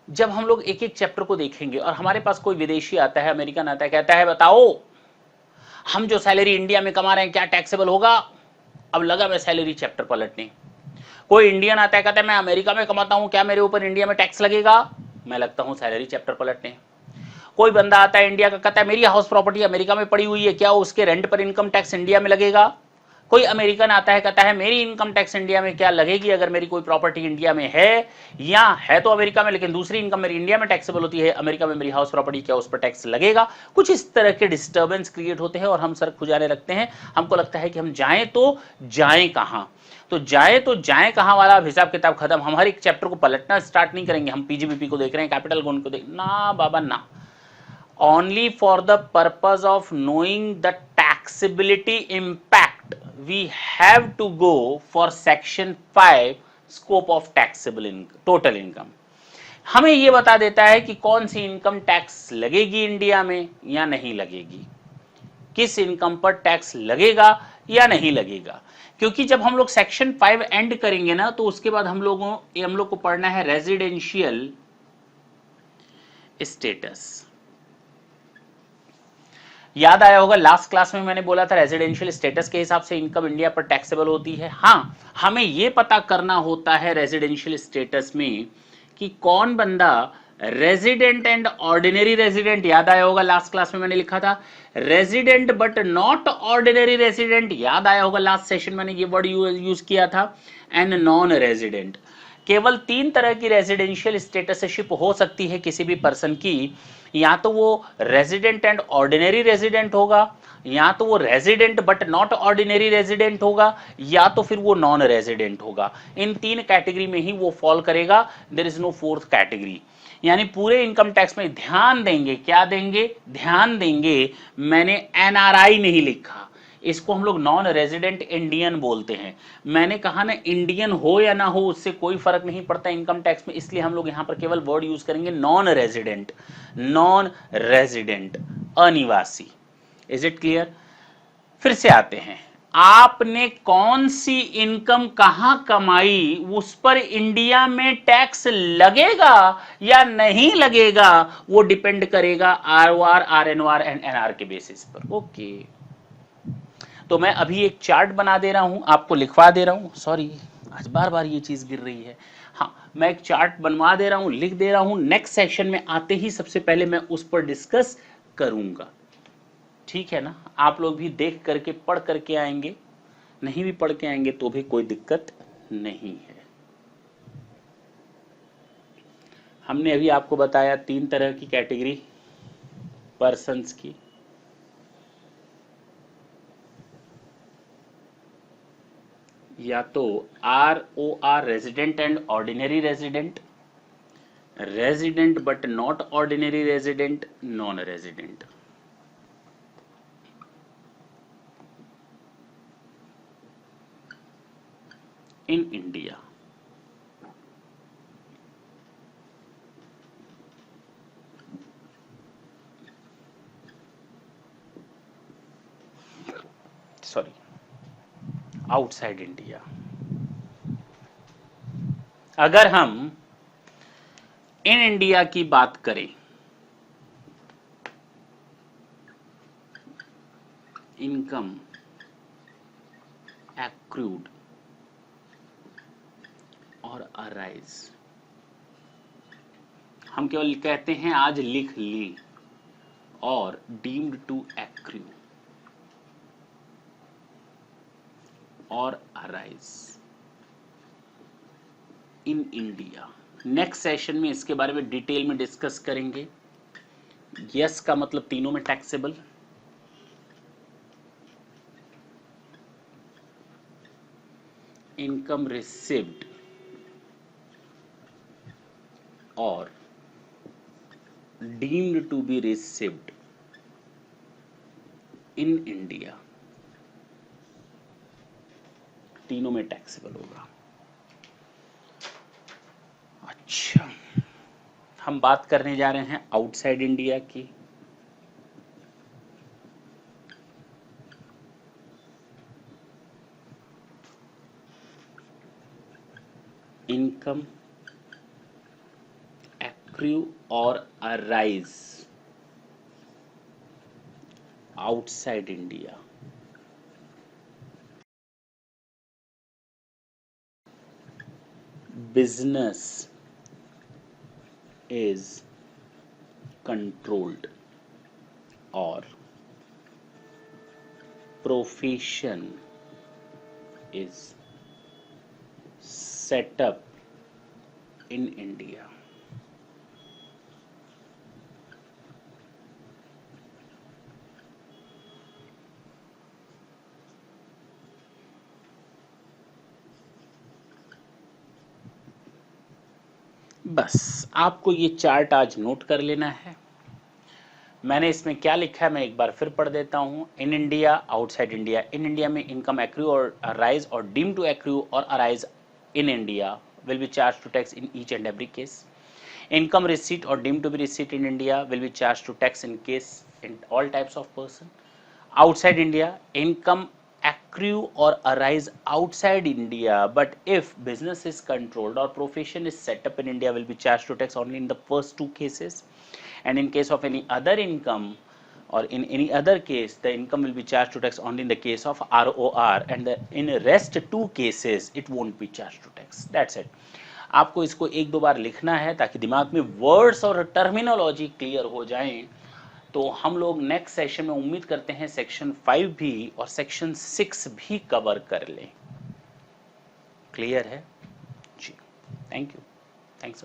जब हम लोग एक एक चैप्टर को देखेंगे और हमारे पास कोई विदेशी आता है, अमेरिकन आता है, कहता है बताओ हम जो सैलरी इंडिया में कमा रहे हैं क्या टैक्सेबल होगा, अब लगा मैं सैलरी चैप्टर पलटने। कोई इंडियन आता है कहता है मैं अमेरिका में कमाता हूं, क्या मेरे ऊपर इंडिया में टैक्स लगेगा, मैं लगता हूं सैलरी चैप्टर पलटने। कोई बंदा आता है इंडिया का, कहता है मेरी हाउस प्रॉपर्टी अमेरिका में पड़ी हुई है, क्या उसके रेंट पर इनकम टैक्स इंडिया में लगेगा। कोई अमेरिकन आता है कहता है मेरी इनकम टैक्स इंडिया में क्या लगेगी अगर मेरी कोई प्रॉपर्टी इंडिया में है, या है तो अमेरिका में लेकिन दूसरी इनकम मेरी इंडिया में टैक्सेबल होती है, अमेरिका में मेरी हाउस प्रॉपर्टी, क्या उस पर टैक्स लगेगा। कुछ इस तरह के डिस्टर्बेंस क्रिएट होते हैं और हम सर खुजाने लगते हैं। हमको लगता है कि हम जाएं तो जाएं कहां, तो जाएं कहां वाला हिसाब किताब खत्म। हम हर एक चैप्टर को पलटना स्टार्ट नहीं करेंगे। हम पीजीबीपी को देख रहे हैं, कैपिटल गेन को देख, ना बाबा ना, only for the purpose of knowing the taxability impact we have to go for section 5 scope of taxable income, total income। हमें ये बता देता है कि कौन सी इनकम टैक्स लगेगी इंडिया में या नहीं लगेगी, किस इनकम पर टैक्स लगेगा या नहीं लगेगा। क्योंकि जब हम लोग सेक्शन 5 एंड करेंगे ना तो उसके बाद हम लोग को पढ़ना है रेजिडेंशियल स्टेटस। याद आया होगा लास्ट क्लास में मैंने बोला था रेजिडेंशियल स्टेटस के हिसाब से इनकम इंडिया पर टैक्सेबल होती है। हाँ, हमें यह पता करना होता है रेजिडेंशियल स्टेटस में कि कौन बंदा रेजिडेंट एंड ऑर्डिनरी रेजिडेंट, याद आया होगा लास्ट क्लास में मैंने लिखा था resident but not ordinary resident, याद आया होगा लास्ट सेशन मैंने ये वर्ड यूज किया था। एंड नॉन रेजिडेंट, केवल 3 तरह की रेजिडेंशियल स्टेटसशिप हो सकती है किसी भी पर्सन की, या तो वो रेजिडेंट एंड ऑर्डिनरी रेजिडेंट होगा, या तो वो resident but not ordinary resident होगा, या तो फिर वो नॉन रेजिडेंट होगा। इन 3 कैटेगरी में ही वो फॉल करेगा, there is no fourth category. यानी पूरे इनकम टैक्स में ध्यान देंगे, क्या देंगे, ध्यान देंगे, मैंने एनआरआई नहीं लिखा, इसको हम लोग नॉन रेजिडेंट इंडियन बोलते हैं। मैंने कहा ना इंडियन हो या ना हो उससे कोई फर्क नहीं पड़ता इनकम टैक्स में, इसलिए हम लोग यहां पर केवल वर्ड यूज करेंगे नॉन रेजिडेंट, नॉन रेजिडेंट, अनिवासी। Is it clear? फिर से आते हैं, आपने कौन सी इनकम कहां कमाई उस पर इंडिया में टैक्स लगेगा या नहीं लगेगा, वो डिपेंड करेगा आरओआर, आरएनओआर एंड एनआर के बेसिस पर। ओके, तो मैं अभी एक चार्ट बना दे रहा हूं, आपको लिखवा दे रहा हूं, सॉरी आज बार बार ये चीज गिर रही है। हाँ, मैं एक चार्ट बनवा दे रहा हूं, लिख दे रहा हूं, नेक्स्ट सेशन में आते ही सबसे पहले मैं उस पर डिस्कस करूंगा। ठीक है ना? आप लोग भी देख करके पढ़ करके आएंगे, नहीं भी पढ़ के आएंगे तो भी कोई दिक्कत नहीं है। हमने अभी आपको बताया 3 तरह की कैटेगरी पर्सन्स की, या तो ROR resident and ordinary resident, resident but not ordinary resident, non resident. In India sorry outside India. अगर हम इन इंडिया की बात करें, इनकम एक्रूड और अराइज, हम केवल कहते हैं आज लिख ली, और डीम्ड टू एक्रू और arise in India. Next session में इसके बारे में डिटेल में डिस्कस करेंगे। यस का मतलब तीनों में टैक्सेबल, इनकम रिसीव्ड और deemed to be received in India, तीनों में टैक्सेबल होगा। अच्छा, हम बात करने जा रहे हैं आउटसाइड इंडिया की। इनकम एक्रू और arise outside India. Business is controlled or profession is set up in India. बस आपको ये चार्ट आज नोट कर लेना है। मैंने इसमें क्या लिखा है मैं एक बार फिर पढ़ देता हूँ। In India, outside India. In India में इनकम एक्रू और अराइज और डीम टू एक्रू और arise in India will be charged to tax in each and every case. Income receipt or deemed to be receipt in India will be charged to tax in case in all types of person. Outside India, income accrue or arise outside India, but if business is controlled or profession is set up in India, will be charged to tax only in the first 2 cases, and in case of any other income or in any other case, the income will be charged to tax only in the case of ROR, and in rest 2 cases it won't be charged to tax. That's it. आपको इसको एक दो बार लिखना है ताकि दिमाग में words और टर्मिनोलॉजी क्लियर हो जाएं। तो हम लोग नेक्स्ट सेशन में उम्मीद करते हैं सेक्शन 5 भी और सेक्शन 6 भी कवर कर लें। क्लियर है जी? Thank you, thanks.